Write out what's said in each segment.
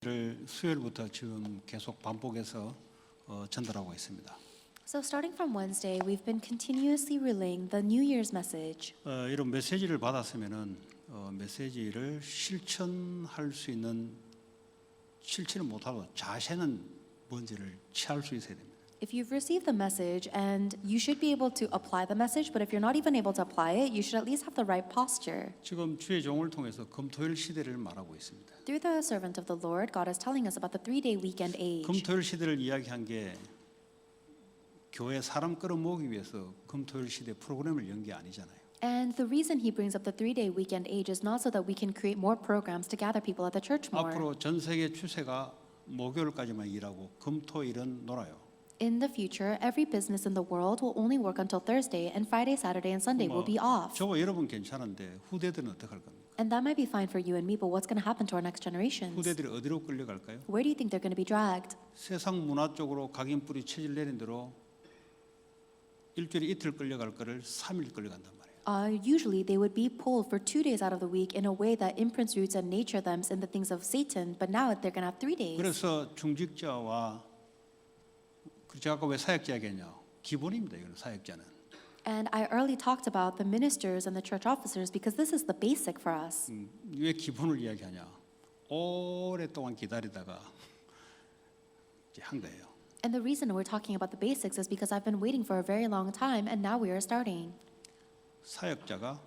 를 수요일부터 지금 계속 반복해서 전달하고 있습니다. So starting from Wednesday, we've been continuously relaying the New Year's message. 이런 메시지를 받았으면은 메시지를 실천할 수 있는 실천을 못하고 자세는 뭔지를 취할 수 있어야 됩니다. If you've received the message, and you should be able to apply the message, but if you're not even able to apply it, you should at least have the right posture. 지금 주의 종을 통해서 금토일 시대를 말하고 있습니다. Through the servant of the Lord, God is telling us about the 3-day weekend age. 금토일 시대를 이야기한 게 교회 사람 끌어모으기 위해서 금토일 시대 프로그램을 연 게 아니잖아요. And the reason he brings up the 3-day weekend age is not so that we can create more programs to gather people at the church more. 앞으로 전 세계 추세가 목요일까지만 일하고 금토일은 놀아요. In the future, every business in the world will only work until Thursday, and Friday, Saturday, and Sunday will be off. 저와 여러분 괜찮은데 후대들은 어떻게 할 겁니까? And that might be fine for you and me, but what's going to happen to our next generations? 후대들이 어디로 끌려갈까요? Where do you think they're going to be dragged? 세상 문화 쪽으로 각인 뿌리 체질 내린 대로 일주일에 이틀 끌려갈 거를 3일 끌려간단 말이에요. Usually, they would be pulled for 2 days out of the week in a way that imprints roots and nature them in the things of Satan, but now they're going to have 3 days. 그래서 중직자와 제가 아까 왜 사역자 얘기했냐? 기본입니다. 이거는 사역자는. And I early talked about the ministers and the church officers because this is the basic for us. 왜 기본을 이야기하냐? 오랫동안 기다리다가 이제 한 거예요. And the reason we're talking about the basics is because I've been waiting for a very long time, and now we are starting. 사역자가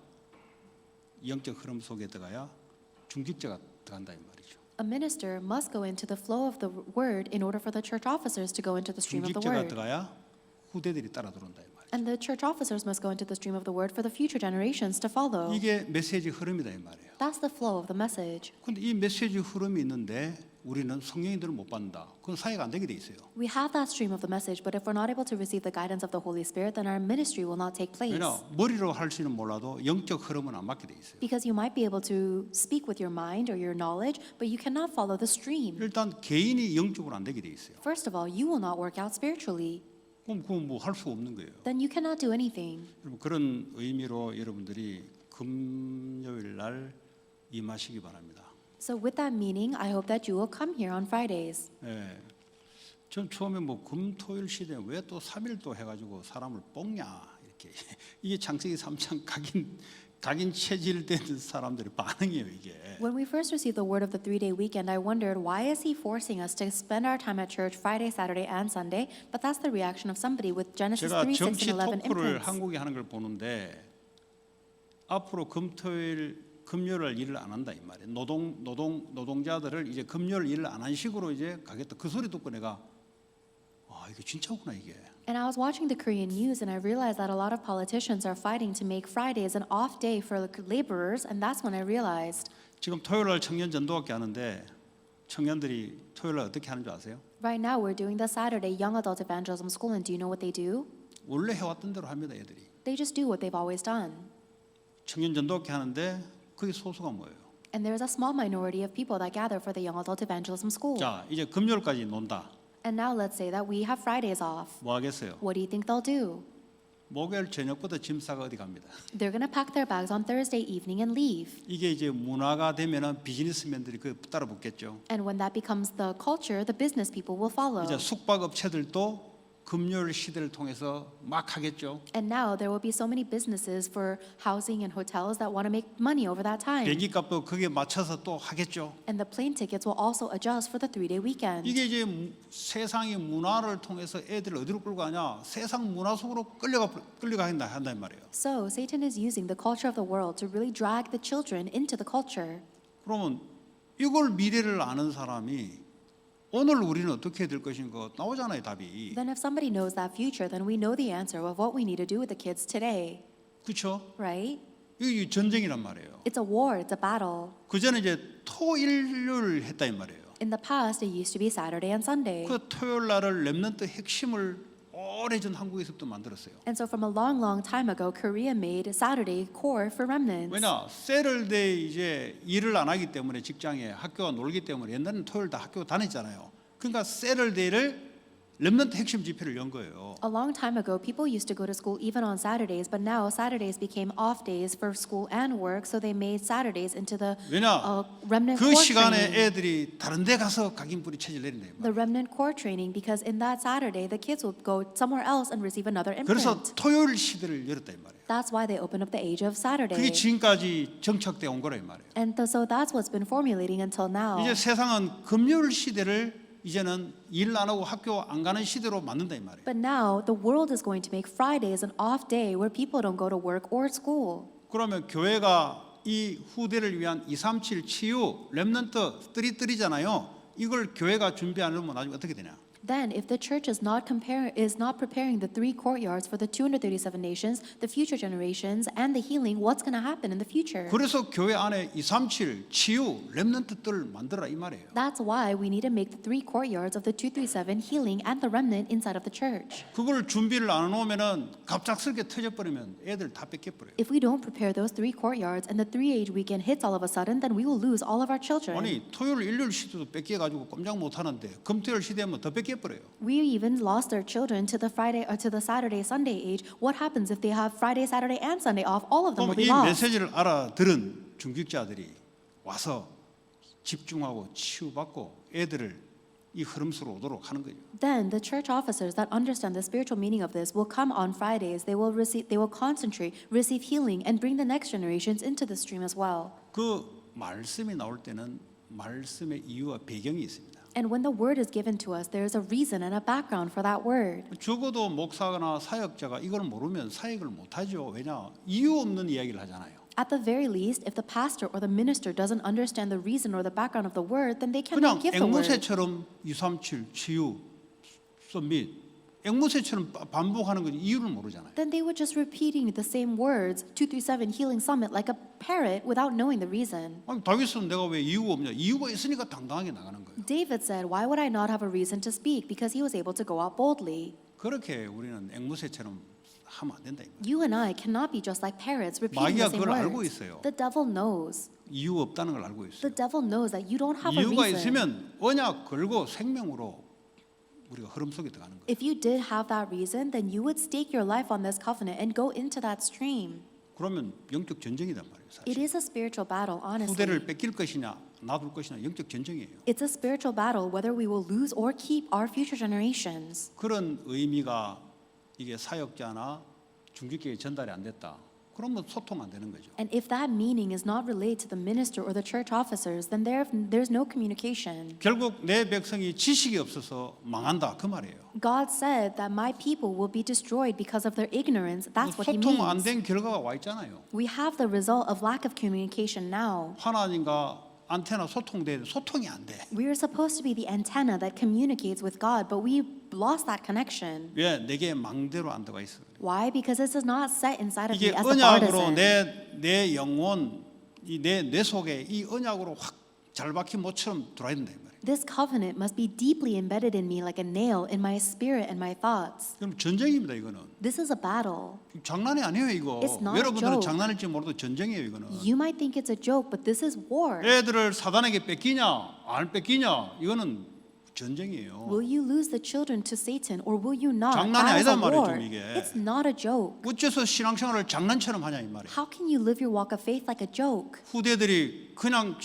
영적 흐름 속에 들어가야 중직자가 들어간다 이 말이죠. A minister must go into the flow of the word in order for the church officers to go into the stream of the 중직자가 word. 들어가야 후대들이 따라 들어온다 이 말이죠. And the church officers must go into the stream of the word for the future generations to follow. 이게 메시지 흐름이다 이 말이에요. That's the flow of the message. 근데 이 메시지 흐름이 있는데 우리는 성령님들을 못 받는다. 그건 사회가 안 되게 돼 있어요. We have that stream of the message, but if we're not able to receive the guidance of the Holy Spirit, then our ministry will not take place. 왜냐 머리로 할 수는 몰라도 영적 흐름은 안 맞게 돼 있어요. Because you might be able to speak with your mind or your knowledge, but you cannot follow the stream. 일단 개인이 영적으로 안 되게 돼 있어요. First of all, you will not work out spiritually. 그럼 그건 뭐 할 수가 없는 거예요. Then you cannot do anything. 여러분 그런 의미로 여러분들이 금요일 날 임하시기 바랍니다. So with that meaning, I hope that you will come here on Fridays. 예. 전 처음에 뭐 금토일 시대에 왜 또 3일 또 해가지고 사람을 뽑냐 이렇게 이게 창세기 3장 각인 체질된 사람들의 반응이에요 이게. When we first received the word of the 3-day weekend, I wondered, why is he forcing us to spend our time at church Friday, Saturday, and Sunday? But that's the reaction of somebody with Genesis 제가 3, 6, 정치 and 11 토크를 imprints. 한국에 하는 걸 보는데 앞으로 금요일 일을 안 한다 이 말이에요. 노동자들을 이제 금요일 일을 안 한 식으로 이제 가겠다. 그 소리 듣고 내가 이게 진짜구나 이게. And I was watching the Korean news, and I realized that a lot of politicians are fighting to make Fridays an off day for laborers, and that's when I realized. 지금 토요일 날 청년 전도학교 하는데 청년들이 토요일 날 어떻게 하는 줄 아세요? Right now, we're doing the Saturday Young Adult Evangelism School, and do you know what they do? 원래 해왔던 대로 합니다 애들이. They just do what they've always done. 청년 전도학교 하는데 그게 소수가 뭐예요? And there's a small minority of people that gather for the Young Adult Evangelism School. 자 이제 금요일까지 논다. And now let's say that we have Fridays off. 뭐 하겠어요? What do you think they'll do? 목요일 저녁부터 짐 싸가 어디 갑니다. They're going to pack their bags on Thursday evening and leave. 이게 이제 문화가 되면은 비즈니스맨들이 그 따라 붙겠죠. And when that becomes the culture, the business people will follow. 이제 숙박업체들도 금요일 시대를 통해서 막 하겠죠. And now there will be so many businesses for housing and hotels that want to make money over that time. 비행기 값도 거기에 맞춰서 또 하겠죠. And the plane tickets will also adjust for the 3-day weekend. 이게 이제 세상의 문화를 통해서 애들을 어디로 끌고 가냐? 세상 문화 속으로 끌려가긴다 한단 말이에요. So Satan is using the culture of the world to really drag the children into the culture. 그러면 이걸 미래를 아는 사람이 오늘 우리는 어떻게 될 것인가 나오잖아요 답이. Then if somebody knows that future, then we know the answer of what we need to do with the kids today, 그렇죠? right? 이게 전쟁이란 말이에요. It's a war, it's a battle. 그 전에 이제 토일을 했다 이 말이에요. In the past, it used to be Saturday and Sunday. 그 토요일 날을 렘넌트 핵심을 오래전 한국에서부터 만들었어요. And so from a long, long time ago, Korea made Saturday core for remnants. 왜냐 세럴데이 이제 일을 안 하기 때문에 직장에 학교가 놀기 때문에 옛날에는 토요일 다 학교 다녔잖아요. 그러니까 세럴데이를 렘넌트 핵심 집회를 연 거예요. A long time ago, people used to go to school even on Saturdays, but now Saturdays became off days for school and work, so they made Saturdays into the 왜냐? remnant 그 core 시간에 training. 애들이 다른 데 가서 각인뿌리 체질 내린다. The remnant core training, because in that Saturday, the kids would go somewhere else and receive another 그래서 imprint. 토요일 시대를 열었다 이 말이에요. That's why they opened up the age of Saturday. 그게 지금까지 정착돼 온 거라 이 말이에요. And so that's what's been formulating until now. 이제 세상은 금요일 시대를 이제는 일 안 하고 학교 안 가는 시대로 만든다 이 말이에요. But now the world is going to make Fridays an off day where people don't go to work or school. 그러면 교회가 이 후대를 위한 237 치유 렘넌트 뜨리잖아요. 이걸 교회가 준비 안 하면 나중에 어떻게 되냐? Then, if the church is not preparing the 3 courtyards for the 237 nations, the future generations, and the healing, what's going to happen in the future? 그래서 교회 안에 237 치유 렘넌트들을 만들어라 이 말이에요. That's why we need to make the 3 courtyards of the 237 healing and the remnant inside of the church. 그걸 준비를 안 해놓으면은 갑작스럽게 터져버리면 애들 다 뺏겨버려요. If we don't prepare those 3 courtyards and the 3-age weekend hits all of a sudden, then we will lose all of our children. 아니 토요일 일요일 시대도 뺏겨가지고 꼼짝 못하는데 금토일 시대면 더 뺏겨버려요. We even lost our children to the Friday or to the Saturday Sunday age. What happens if they have Friday, Saturday, and Sunday off? All of them will 그럼 be 이 lost. 메시지를 알아들은 중직자들이 와서 집중하고 치유받고 애들을 이 흐름 속으로 오도록 하는 거예요. Then the church officers that understand the spiritual meaning of this will come on Fridays. They will concentrate, receive healing, and bring the next generations into the stream as well. 그 말씀이 나올 때는 말씀의 이유와 배경이 있습니다. And when the word is given to us, there is a reason and a background for that word. 적어도 목사나 사역자가 이걸 모르면 사역을 못하죠. 왜냐? 이유 없는 이야기를 하잖아요. At the very least, if the pastor or the minister doesn't understand the reason or the background of the word, then they 그냥 cannot give the word. 앵무새처럼 237 치유 썸밋 앵무새처럼 반복하는 거지 이유를 모르잖아요. Then they would just repeating the same words, 237 Healing Summit, like a parrot without knowing the reason. 아니, 다윗은 내가 왜 이유가 없냐? 이유가 있으니까 당당하게 나가는 거예요. David said, why would I not have a reason to speak? Because he was able to go out boldly. 그렇게 우리는 앵무새처럼 하면 안 된다. You and I cannot be just like parrots repeating 마귀가 the same 그걸 알고 words. 있어요. The devil knows. 이유 없다는 걸 알고 있어요. The devil knows that you don't have a 이유가 reason. 있으면 언약 걸고 생명으로 우리가 흐름 속에 들어가는 거예요. If you did have that reason, then you would stake your life on this covenant and go into that stream. 그러면 영적 전쟁이단 말이에요. It 사실. is a spiritual battle, honestly. 후대를 뺏길 것이냐 놔둘 것이냐 영적 전쟁이에요. It's a spiritual battle whether we will lose or keep our future generations. 그런 의미가 이게 사역자나 중직교에 전달이 안 됐다. 그러면 소통 안 되는 거죠. And if that meaning is not relayed to the minister or the church officers, then there's no communication. 결국 내 백성이 지식이 없어서 망한다 그 말이에요. God said that my people will be destroyed because of their ignorance. That's what he 소통 안 means. 된 결과가 와 있잖아요. We have the result of lack of communication now. 하나님과 안테나 소통돼 소통이 안 돼. We are supposed to be the antenna that communicates with God, but we lost that connection. 왜 내게 망대로 안 들어가 있어? Why? Because this is not set inside of me 이게 as a 언약으로 partisan. 내 영혼 내 속에 이 언약으로 확 잘 박힌 못처럼 들어야 된다 이 말이에요. This covenant must be deeply embedded in me like a nail in my spirit and my thoughts. 그럼 전쟁입니다 이거는. This is a battle. 장난이 아니에요 이거. It's not a 여러분들은 joke. 장난일지 몰라도 전쟁이에요 이거는. You might think it's a joke, but this is war. 애들을 사단에게 뺏기냐 안 뺏기냐 이거는 전쟁이에요. Will you lose the children to Satan or will you not? 장난이 That is a 아니단 말이죠, war. 이게. It's not a joke. 어째서 신앙생활을 장난처럼 하냐 이 말이에요. How can you live your walk of faith like a joke? 후대들이 그냥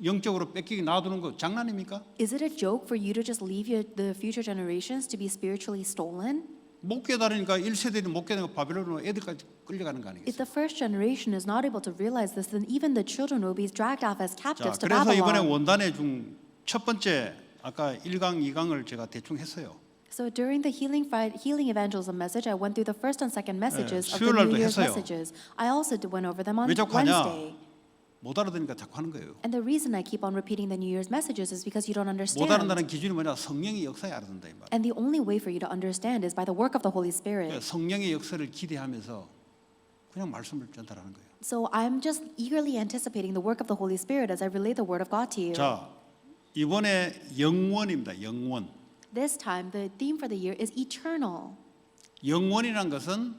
영적으로 뺏기게 놔두는 거 장난입니까? Is it a joke for you to just leave the future generations to be spiritually stolen? 못 깨달으니까 1세대들이 못 깨달으니까 바벨론으로 애들까지 끌려가는 거 If 아니겠어요? the first generation is not able to realize this, then even the children will be dragged off as 자, captives to 그래서 이번에 Babylon. 원단의 중 첫 번째 아까 1강, 2강을 제가 대충 했어요. So during the healing evangelism message, I went through the first and second messages of the 수요일 날도 New Year's 했어요. messages. I also went over them on 왜 자꾸 하냐? Wednesday. 못 알아듣으니까 자꾸 하는 거예요. And the reason I keep on repeating the New Year's messages is because you don't 못 understand. 알아듣는 기준이 뭐냐? 성령의 역사에 알아듣는다 이 말. And the only way for you to understand is by the work of the Holy 그러니까 Spirit. 성령의 역사를 기대하면서 그냥 말씀을 전달하는 거예요. So I'm just eagerly anticipating the work of the Holy Spirit as I relay the word of God to you. 자, 이번에 영원입니다. 영원. This time, the theme for the year is eternal. 영원이란 것은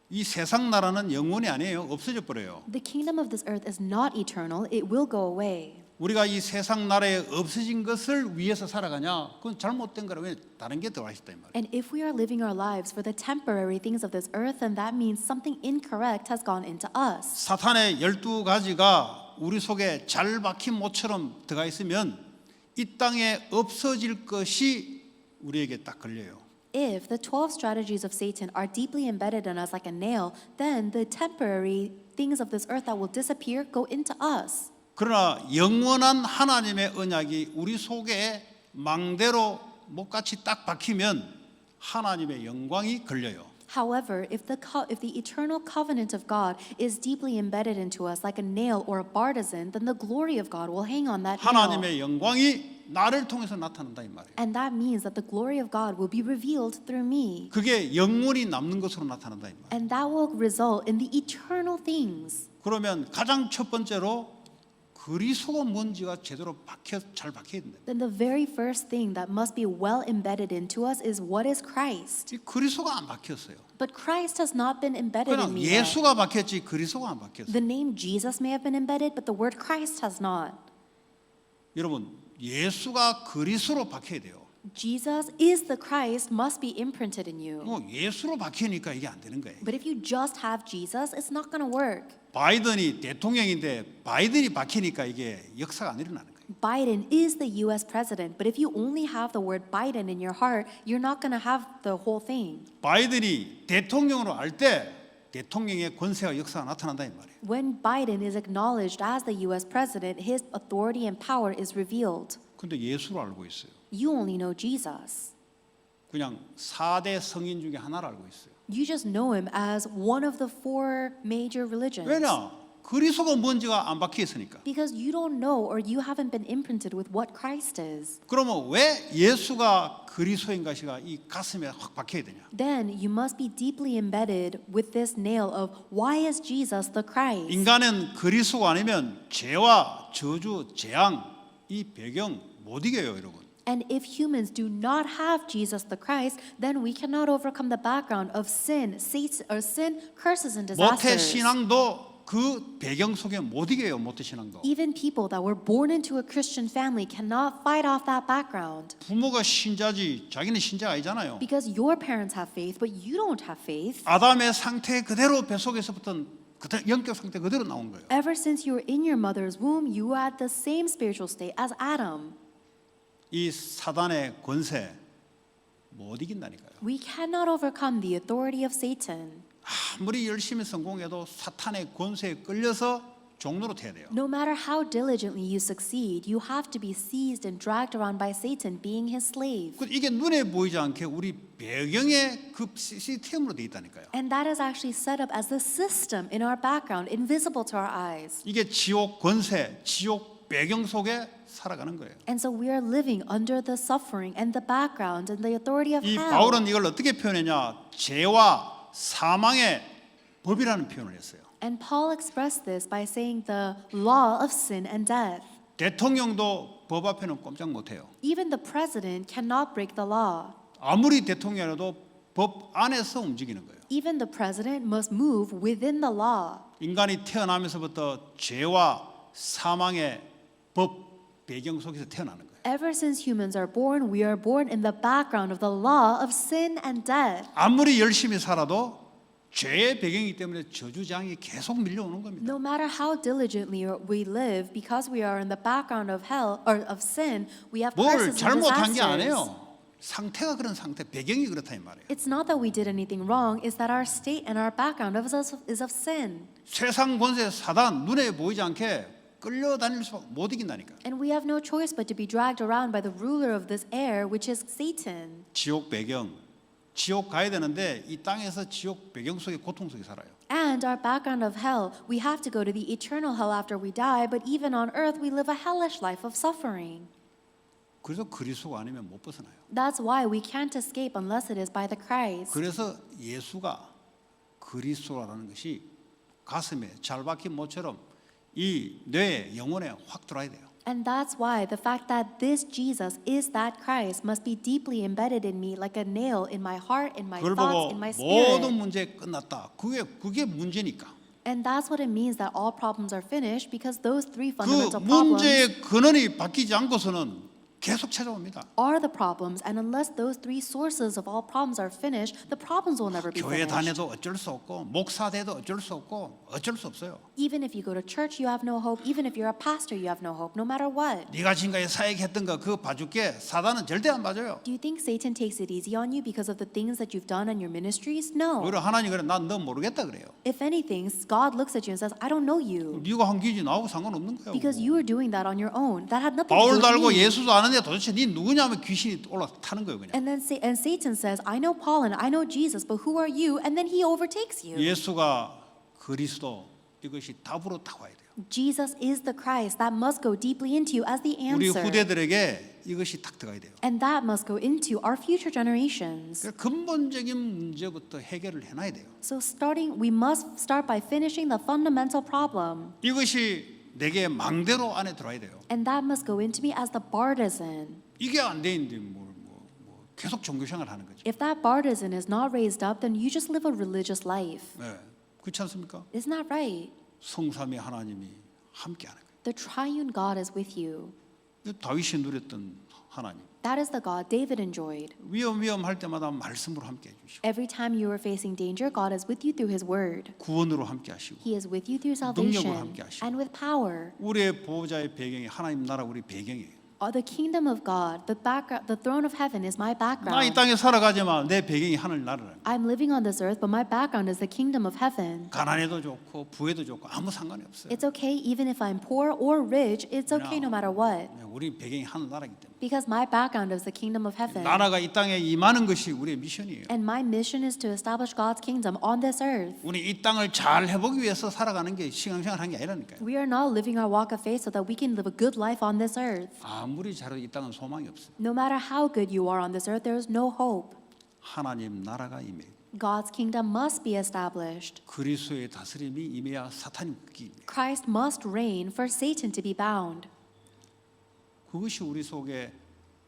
이 세상 나라는 영원이 아니에요. 없어져 버려요. The kingdom of this earth is not eternal, it will go away. 우리가 이 세상 나라에 없어진 것을 위해서 살아가냐? 그건 잘못된 거라. 왜 다른 게 들어와 있다 이 말이에요. And if we are living our lives for the temporary things of this earth, then that means something incorrect has gone into us. 사탄의 12가지가 우리 속에 잘 박힌 못처럼 들어가 있으면 이 땅에 없어질 것이 우리에게 딱 걸려요. If the 12 strategies of Satan are deeply embedded in us like a nail, then the temporary things of this earth that will disappear go into us. 그러나 영원한 하나님의 언약이 우리 속에 망대로 못같이 딱 박히면 하나님의 영광이 걸려요. However, if the eternal covenant of God is deeply embedded into us like a nail or a bartizan, then the glory of God will hang on that nail. 하나님의 영광이 나를 통해서 나타난다 이 말이에요. And that means that the glory of God will be revealed through me. 그게 영원히 남는 것으로 나타난다 이 말이에요. And that will result in the eternal things. 그러면 가장 첫 번째로 그리스도가 뭔지가 제대로 잘 박혀야 된다. Then the very first thing that must be well embedded into us is what is Christ. 이 그리스도가 안 박혔어요. But Christ has not been embedded in 그냥 me yet. 예수가 박혔지 그리스도가 안 박혔어요. The name Jesus may have been embedded, but the word Christ has not. 여러분 예수가 그리스도로 박혀야 돼요. Jesus is the Christ must be imprinted in you. 뭐 예수로 박히니까 이게 안 되는 거예요. But if you just have Jesus, it's not going to work. 바이든이 대통령인데 바이든이 박히니까 이게 역사가 안 일어나는 거예요. Biden is the US president, but if you only have the word Biden in your heart, you're not going to have the whole thing. 바이든이 대통령으로 알 때 대통령의 권세와 역사가 나타난다 이 말이에요. When Biden is acknowledged as the US president, his authority and power is revealed. 근데 예수로 알고 있어요. You only know Jesus. 그냥 4대 성인 중에 하나를 알고 있어요. You just know him as one of the 4 major religions. 왜냐? 그리스도가 뭔지가 안 박혀 있으니까. Because you don't know or you haven't been imprinted with what Christ is. 그러면 왜 예수가 그리스도인 것이가 이 가슴에 확 박혀야 되냐? Then you must be deeply embedded with this nail of why is Jesus the Christ? 인간은 그리스도가 아니면 죄와 저주, 재앙 이 배경 못 이겨요, 여러분. And if humans do not have Jesus the Christ, then we cannot overcome the background of sin, sin, curses, and 모태 disasters. 신앙도 그 배경 속에 못 이겨요, 모태 신앙도. Even people that were born into a Christian family cannot fight off that background. 부모가 신자지 자기는 신자가 아니잖아요. Because your parents have faith, but you don't have faith. 아담의 상태 그대로 뱃속에서부터 영적 상태 그대로 나온 거예요. Ever since you were in your mother's womb, you were at the same spiritual state as Adam. 이 사단의 권세 못 이긴다니까요. We cannot overcome the authority of Satan. 아무리 열심히 성공해도 사탄의 권세에 끌려서 종로로 돼야 돼요. No matter how diligently you succeed, you have to be seized and dragged around by Satan, being his slave. 이게 눈에 보이지 않게 우리 배경의 그 시스템으로 돼 있다니까요. And that is actually set up as the system in our background, invisible to our eyes. 이게 지옥 권세, 지옥 배경 속에 살아가는 거예요. And so we are living under the suffering and the background and the authority of 이 hell. 바울은 이걸 어떻게 표현했냐? 죄와 사망의 법이라는 표현을 했어요. And Paul expressed this by saying the law of sin and death. 대통령도 법 앞에는 꼼짝 못해요. Even the president cannot break the law. 아무리 대통령이라도 법 안에서 움직이는 거예요. Even the president must move within the law. 인간이 태어나면서부터 죄와 사망의 법 배경 속에서 태어나는 거예요. Ever since humans are born, we are born in the background of the law of sin and death. 아무리 열심히 살아도 죄의 배경이기 때문에 저주장이 계속 밀려오는 겁니다. No matter how diligently we live, because we are in the background of hell or of sin, we have 뭘 curses and 잘못한 게 disasters. 아니에요. 상태가 그런 상태, 배경이 그렇다 이 말이에요. It's not that we did anything wrong, it's that our state and our background is of sin. 세상 권세 사단 눈에 보이지 않게 끌려다닐 수 못 이긴다니까. And we have no choice but to be dragged around by the ruler of this air, which is Satan. 지옥 배경, 지옥 가야 되는데 이 땅에서 지옥 배경 속에 고통 속에 살아요. And our background of hell, we have to go to the eternal hell after we die, but even on earth we live a hellish life of suffering. 그래서 그리스도가 아니면 못 벗어나요. That's why we can't escape unless it is by the Christ. 그래서 예수가 그리스도라는 것이 가슴에 잘 박힌 모처럼 이 뇌에 영혼에 확 들어야 돼요. And that's why the fact that this Jesus is that Christ must be deeply embedded in me like a nail in my heart, in my 그걸 thoughts, 보고 in my 모든 spirit. 문제 끝났다. 그게 문제니까. And that's what it means that all problems are finished because those three 그 fundamental problems 문제의 근원이 바뀌지 않고서는 계속 찾아옵니다. are the problems. And unless those three sources of all problems are finished, the problems will never be 교회 finished. 다녀도 어쩔 수 없고 목사 돼도 어쩔 수 없고 어쩔 수 없어요. Even if you go to church, you have no hope. Even if you're a pastor, you have no hope, no matter what. 네가 지금까지 사역했던 거 그거 봐줄게. 사단은 절대 안 봐줘요. Do you think Satan takes it easy on you because of the things that you've done in your ministries? No. 오히려 하나님 그래 난 너 모르겠다 그래요. If anything, God looks at you and says, I don't know you. 네가 한 기지 나하고 상관없는 거예요. Because you were doing that on your own. That had nothing to 바울 do with 달고 me. 예수도 아는데 도대체 네 누구냐면 귀신이 올라타는 거예요 그냥. And then Satan says, I know Paul and I know Jesus, but who are you? And then he overtakes you. 예수가 그리스도 이것이 답으로 나와야 돼요. Jesus is the Christ. That must go deeply into you as the 우리 answer. 후대들에게 이것이 딱 들어가야 돼요. And that must go into our future generations. 그러니까 근본적인 문제부터 해결을 해놔야 돼요. So we must start by finishing the fundamental problem. 이것이 내게 망대로 안에 들어와야 돼요. And that must go into me as the bartizan. 이게 안 돼 있는데 계속 종교생활 하는 거죠. If that bartizan is not raised up, then you just live a religious life. 네, 그렇지 않습니까? Isn't that right? 성삼위 하나님이 함께하는 거예요. The triune God is with you. 다윗이 누렸던 하나님. That is the God David enjoyed. 위험할 때마다 말씀으로 함께해 주시고 Every time you are facing danger, God is with you through His Word. 구원으로 함께하시고 He is with you through 능력으로 salvation 함께하시고. and with power. 우리의 보호자의 배경이 하나님 나라 우리 배경이에요. The kingdom of God, the throne of heaven is my 나 이 background. 땅에 살아가지만 내 배경이 하늘 나라라는 거예요. I'm living on this earth, but my background is the kingdom of heaven. 가난해도 좋고 부해도 좋고 아무 상관이 없어요. It's okay even if I'm poor or rich. It's okay no matter what. 우리 배경이 하늘 나라이기 때문에 Because my background is the kingdom of heaven. 나라가 이 땅에 임하는 것이 우리의 미션이에요. And my mission is to establish God's kingdom on this earth. 우리 이 땅을 잘 해보기 위해서 살아가는 게 신앙생활한 게 아니라니까요. We are not living our walk of faith so that we can live a good life on this earth. 아무리 잘해도 이 땅은 소망이 없어요. No matter how good you are on this earth, there is no hope. 하나님 나라가 임해요. God's kingdom must be established. 그리스도의 다스림이 임해야 사탄이 묶입니다. Christ must reign for Satan to be bound. 그것이 우리 속에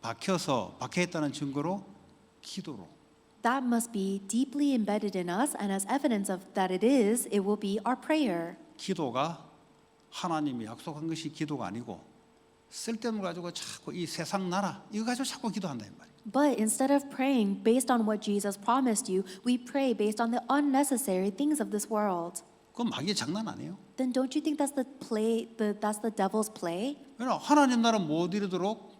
박혀있다는 증거로 기도로 That must be deeply embedded in us, and as evidence of that it will be our prayer. 기도가 하나님이 약속한 것이 기도가 아니고 쓸데없는 거 가지고 자꾸 이 세상 나라 이거 가지고 자꾸 기도한다 이 말이에요. But instead of praying based on what Jesus promised you, we pray based on the unnecessary things of this world. 그건 마귀의 장난 아니에요. Then don't you think that's that's the devil's play? 왜냐 하나님 나라 못 이루도록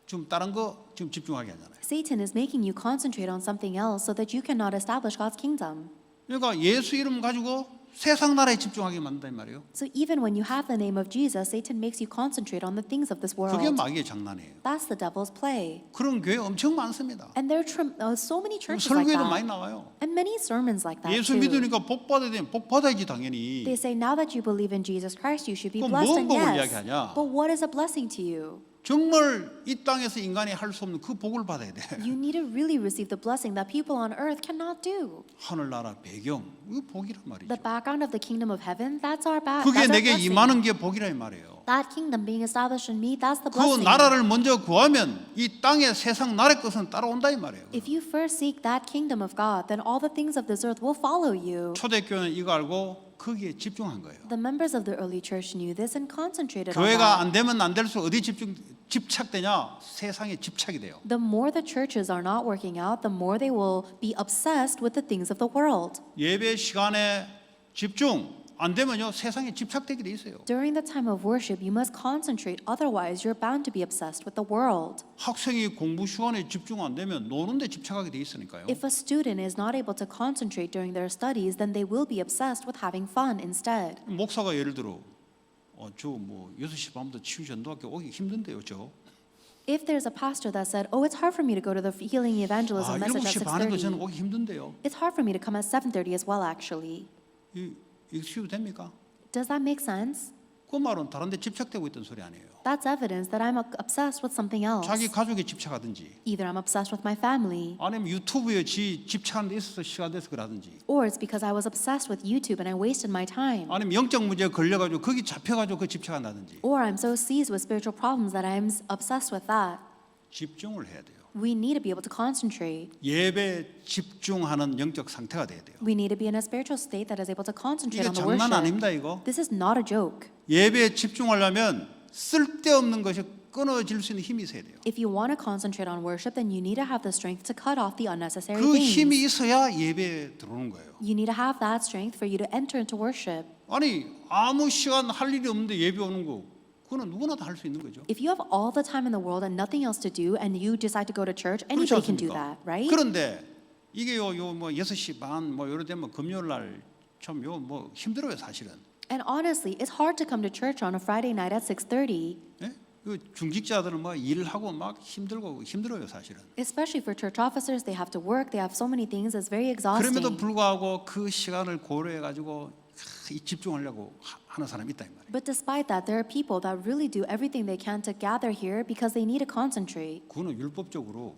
좀 다른 거 좀 집중하게 하잖아요. Satan is making you concentrate on something else so that you cannot establish God's kingdom. 그러니까 예수 이름 가지고 세상 나라에 집중하게 만든다 이 말이에요. So even when you have the name of Jesus, Satan makes you concentrate on the things of this world. 그게 마귀의 장난이에요. That's the devil's play. 그런 교회 엄청 많습니다. And there are so many churches like 설교에도 많이 that. 나와요. And many sermons like that 예수 too. 믿으니까 복 받아야 되면 복 받아야지 당연히. They say now that you believe in Jesus Christ, you should be 그럼 blessed. 뭔 And 복을 yes, 이야기하냐? but what is a blessing to you? 정말 이 땅에서 인간이 할 수 없는 그 복을 받아야 돼. You need to really receive the blessing that people on earth cannot do. 하늘나라 배경 이거 복이란 말이죠. The background of the kingdom of heaven, that's our 그게 that's our 내게 blessing. 임하는 게 복이라 이 말이에요. That kingdom being established in me, that's the 그 blessing. 나라를 먼저 구하면 이 땅의 세상 나라의 것은 따라온다 이 말이에요. If you first seek that kingdom of God, then all the things of this earth will follow you. 초대교회는 이거 알고 거기에 집중한 거예요. The members of the early church knew this and concentrated on 교회가 that. 안 되면 안 될수록 어디 집착되냐? 세상에 집착이 돼요. The more the churches are not working out, the more they will be obsessed with the things of the world. 예배 시간에 집중 안 되면요 세상에 집착되게 돼 있어요. During the time of worship, you must concentrate. Otherwise, you're bound to be obsessed with the world. 학생이 공부 시간에 집중 안 되면 노는 데 집착하게 돼 있으니까요. If a student is not able to concentrate during their studies, then they will be obsessed with having fun instead. 목사가 예를 들어 저 6시 반부터 치유 전도학교 오기 힘든데요, 저. If there's a pastor that said, "Oh, it's hard for me to go to the healing evangelism message 7시 at 반에도 저는 6:30." 오기 힘든데요. It's hard for me to come at 7:30 as well, actually. 이거 치유 됩니까? Does that make sense? 그 말은 다른 데 집착되고 있던 소리 아니에요. That's evidence that I'm obsessed with something else. 자기 가족에 집착하든지 Either I'm obsessed with my family, 아니면 유튜브에 집착하는 데 있어서 시간 돼서 그러든지 or it's because I was obsessed with YouTube and I wasted my time. 아니면 영적 문제에 걸려가지고 거기 잡혀가지고 그 집착한다든지 Or I'm so seized with spiritual problems that I'm obsessed with that. 집중을 해야 돼요. We need to be able to concentrate. 예배에 집중하는 영적 상태가 돼야 돼요. We need to be in a spiritual state that is able to concentrate 이게 on the 장난 worship. 아닙니다, 이거. This is not a joke. 예배에 집중하려면 쓸데없는 것이 끊어질 수 있는 힘이 있어야 돼요. If you want to concentrate on worship, then you need to have the strength to cut off the unnecessary 그 things. 힘이 있어야 예배에 들어오는 거예요. You need to have that strength for you to enter into worship. 아니 아무 시간 할 일이 없는데 예배 오는 거 그거는 누구나 다 할 수 있는 거죠. If you have all the time in the world and nothing else to do and you decide to go to church, anybody can do that, right? 그런데 이게요 뭐 6시 반 뭐 요럴 때면 금요일 날참 요 뭐 힘들어요, 사실은. And honestly, it's hard to come to church on a Friday night at 6:30. 예? 그 중직자들은 막 일하고 막 힘들어요, 사실은. Especially for church officers, they have to work, they have so many things, it's very 그럼에도 exhausting. 불구하고 그 시간을 고려해 가지고 집중하려고 하는 사람이 있다 이 말이에요. But despite that, there are people that really do everything they can to gather here because they need to concentrate. 그거는 율법적으로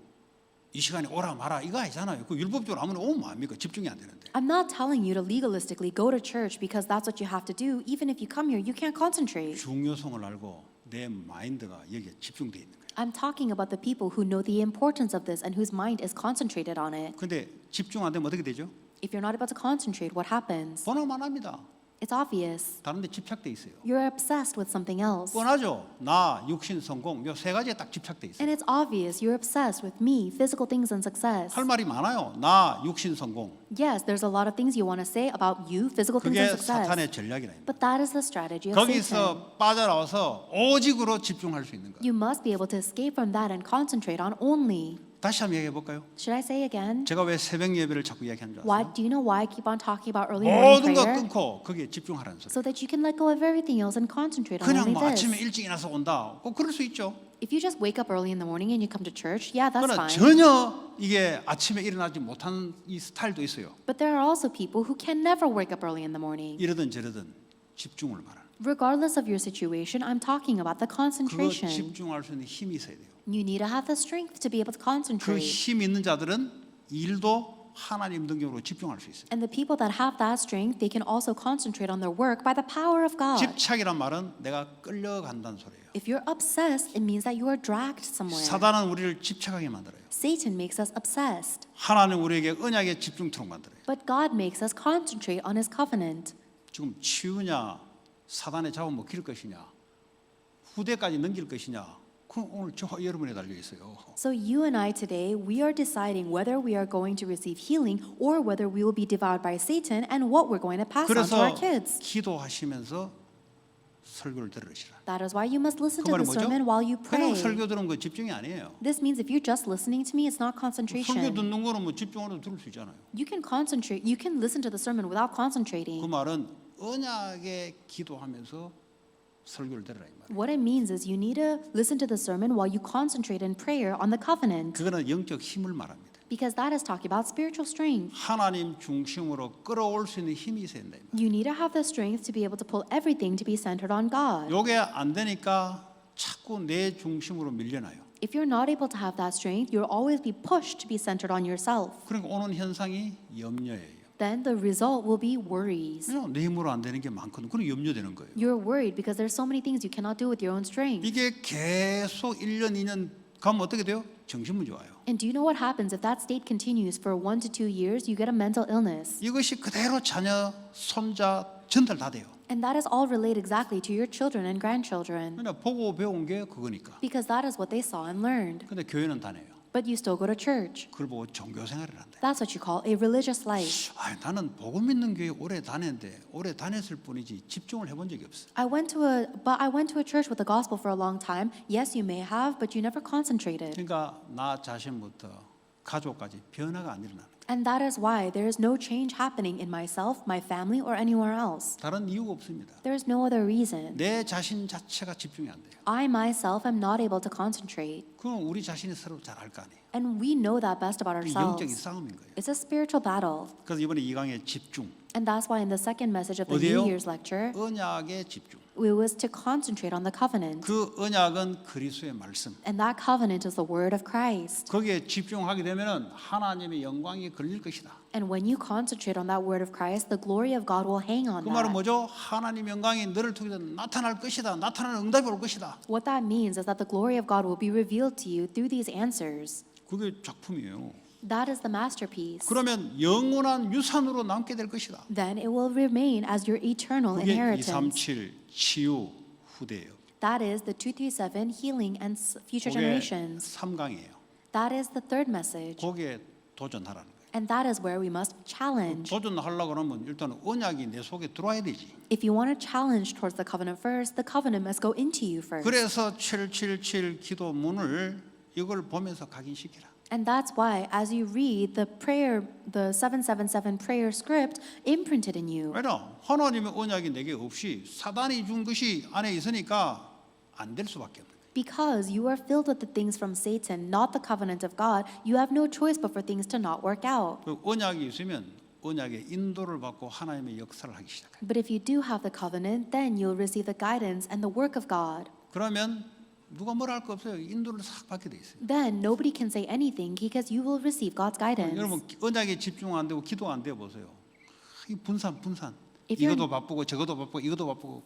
이 시간에 오라 마라 이거 아니잖아요. 그 율법적으로 아무리 오면 뭐합니까? 집중이 안 되는데. I'm not telling you to legalistically go to church because that's what you have to do. Even if you come here, you can't concentrate. 중요성을 알고 내 마인드가 여기에 집중돼 있는 거예요. I'm talking about the people who know the importance of this and whose mind is concentrated on it. 근데 집중 안 되면 어떻게 되죠? If you're not able to concentrate, what happens? 번호만 합니다. It's obvious. 다른 데 집착돼 있어요. You're obsessed with something else. 뻔하죠. 나, 육신, 성공 요 세 가지에 딱 집착돼 있어요. And it's obvious you're obsessed with me, physical things and success. 할 말이 많아요. 나, 육신, 성공. Yes, there's a lot of things you want to say about you, physical things 그게 and success. 사탄의 전략이라. But that is the strategy of Satan. 거기서 빠져나와서 오직으로 집중할 수 있는 거예요. You must be able to escape from that and concentrate on only. 다시 한번 얘기해 볼까요? Should I say again? 제가 왜 새벽 예배를 자꾸 이야기하는 줄 Why 아세요? do you know why I keep on talking about early morning 모든 거 prayer? 끊고 거기에 집중하라는 소리. So that you can let go of everything else and concentrate on 그냥 only 뭐 this. 아침에 일찍 일어나서 온다. 꼭 그럴 수 있죠. If you just wake up early in the morning and you come to church, yeah, that's 그러나 fine. 전혀 이게 아침에 일어나지 못하는 이 스타일도 있어요. But there are also people who can never wake up early in the morning. 이러든 저러든 집중을 말하는. Regardless of your situation, I'm talking about the 그거 concentration. 집중할 수 있는 힘이 있어야 돼요. You need to have the strength to be able to 그 concentrate. 힘 있는 자들은 일도 하나님 능력으로 집중할 수 있어요. And the people that have that strength, they can also concentrate on their work by the power of God. 집착이란 말은 내가 끌려간다는 소리예요. If you're obsessed, it means that you are dragged somewhere. 사단은 우리를 집착하게 만들어요. Satan makes us obsessed, 하나님 우리에게 언약의 집중토록 만들어요. but God makes us concentrate on His covenant. 지금 치우냐, 사단의 잡아먹힐 것이냐, 후대까지 넘길 것이냐, 그건 오늘 저와 여러분에 달려 있어요. So you and I today, we are deciding whether we are going to receive healing or whether we will be devoured by Satan and what we're going to pass on to 그래서 our kids. 기도하시면서 설교를 들으시라. That is why you must listen 그 to 말이 the 뭐죠? sermon while you 그냥 pray. 설교 들으면 그 집중이 아니에요. This means if you're just listening to me, it's not 설교 concentration. 듣는 거는 뭐 집중으로 들을 수 있잖아요. You can concentrate. You can listen to the sermon without 그 concentrating. 말은 언약에 기도하면서 설교를 들으라 이 말이에요. What it means is you need to listen to the sermon while you concentrate in prayer on the covenant, 그거는 영적 힘을 말합니다. because that is talking about spiritual strength. 하나님 중심으로 끌어올 수 있는 힘이 있어야 된다. 이 말이에요. You need to have the strength to be able to pull everything to be centered on God. 요게 안 되니까 자꾸 내 중심으로 밀려나요. If you're not able to have that strength, you'll always be pushed to be centered on yourself. 그러니까 오는 현상이 염려예요. Then the result will be worries. 그냥 내 힘으로 안 되는 게 많거든. 그럼 염려되는 거예요. You're worried because there's so many things you cannot do with your own strength. 이게 계속 1년, 2년 가면 어떻게 돼요? 정신문제 와요. And do you know what happens if that state continues for 1 to 2 years? You get a mental illness. 이것이 그대로 자녀, 손자 전달 다 돼요. And that is all related exactly to your children and grandchildren, 그냥 보고 배운 게 그거니까. because that is what they saw and learned. 근데 교회는 다녀요. But you still go to church. 그걸 보고 종교 생활을 한다. That's what you call a religious life. 아, 나는 복음 믿는 교회 오래 다녔는데 오래 다녔을 뿐이지 집중을 해본 적이 없어. I went to a church with the gospel for a long time. Yes, you may have, but you never concentrated. 그러니까 나 자신부터 가족까지 변화가 안 일어나는 거예요. And that is why there is no change happening in myself, my family, or anywhere else. 다른 이유가 없습니다. There is no other reason. 내 자신 자체가 집중이 안 돼요. I myself am not able to concentrate. 그럼 우리 자신이 서로 잘 알 거 아니에요. And we know that best about 그 영적인 ourselves. 싸움인 거예요. It's a spiritual battle. 그래서 이번에 이 강의 집중, And that's why in the second message of the 어디예요? New Year's lecture, 언약의 집중. we was to concentrate on the covenant. 그 언약은 그리스도의 말씀. And that covenant is the word of Christ. 거기에 집중하게 되면은 하나님의 영광이 걸릴 것이다. And when you concentrate on that word of Christ, the glory of God will hang on 그 말은 that. 뭐죠? 하나님 영광이 너를 통해서 나타날 것이다. 나타나는 응답이 올 것이다. What that means is that the glory of God will be revealed to you through these answers. 그게 작품이에요. That is the masterpiece. 그러면 영원한 유산으로 남게 될 것이다. Then it will remain as your eternal 그게 inheritance. 237 치유 후대예요. That is the 237 healing and future 그게 generations. 3강이에요. That is the third message. 거기에 도전하라는 거예요. And that is where we must challenge. 도전하려고 그러면 일단 언약이 내 속에 들어와야 되지. If you want to challenge towards the covenant first, the covenant must go into you first. 그래서 777 기도문을 이걸 보면서 각인시키라. And that's why, as you read the prayer, the 777 prayer script imprinted in you. 왜냐? 하나님의 언약이 내게 없이 사단이 준 것이 안에 있으니까 안 될 수밖에 없는 거예요. Because you are filled with the things from Satan, not the covenant of God, you have no choice but for things to not work out. 그 언약이 있으면 언약의 인도를 받고 하나님의 역사를 하기 시작해요. But if you do have the covenant, then you'll receive the guidance and the work of God. 그러면 누가 뭐라 할 거 없어요. 인도를 싹 받게 돼 있어요. Then nobody can say anything because you will receive God's guidance. 여러분 언약에 집중 안 되고 기도 안 돼 보세요. 이 분산. If you're- 이것도 바쁘고 저것도 바쁘고 이것도 바쁘고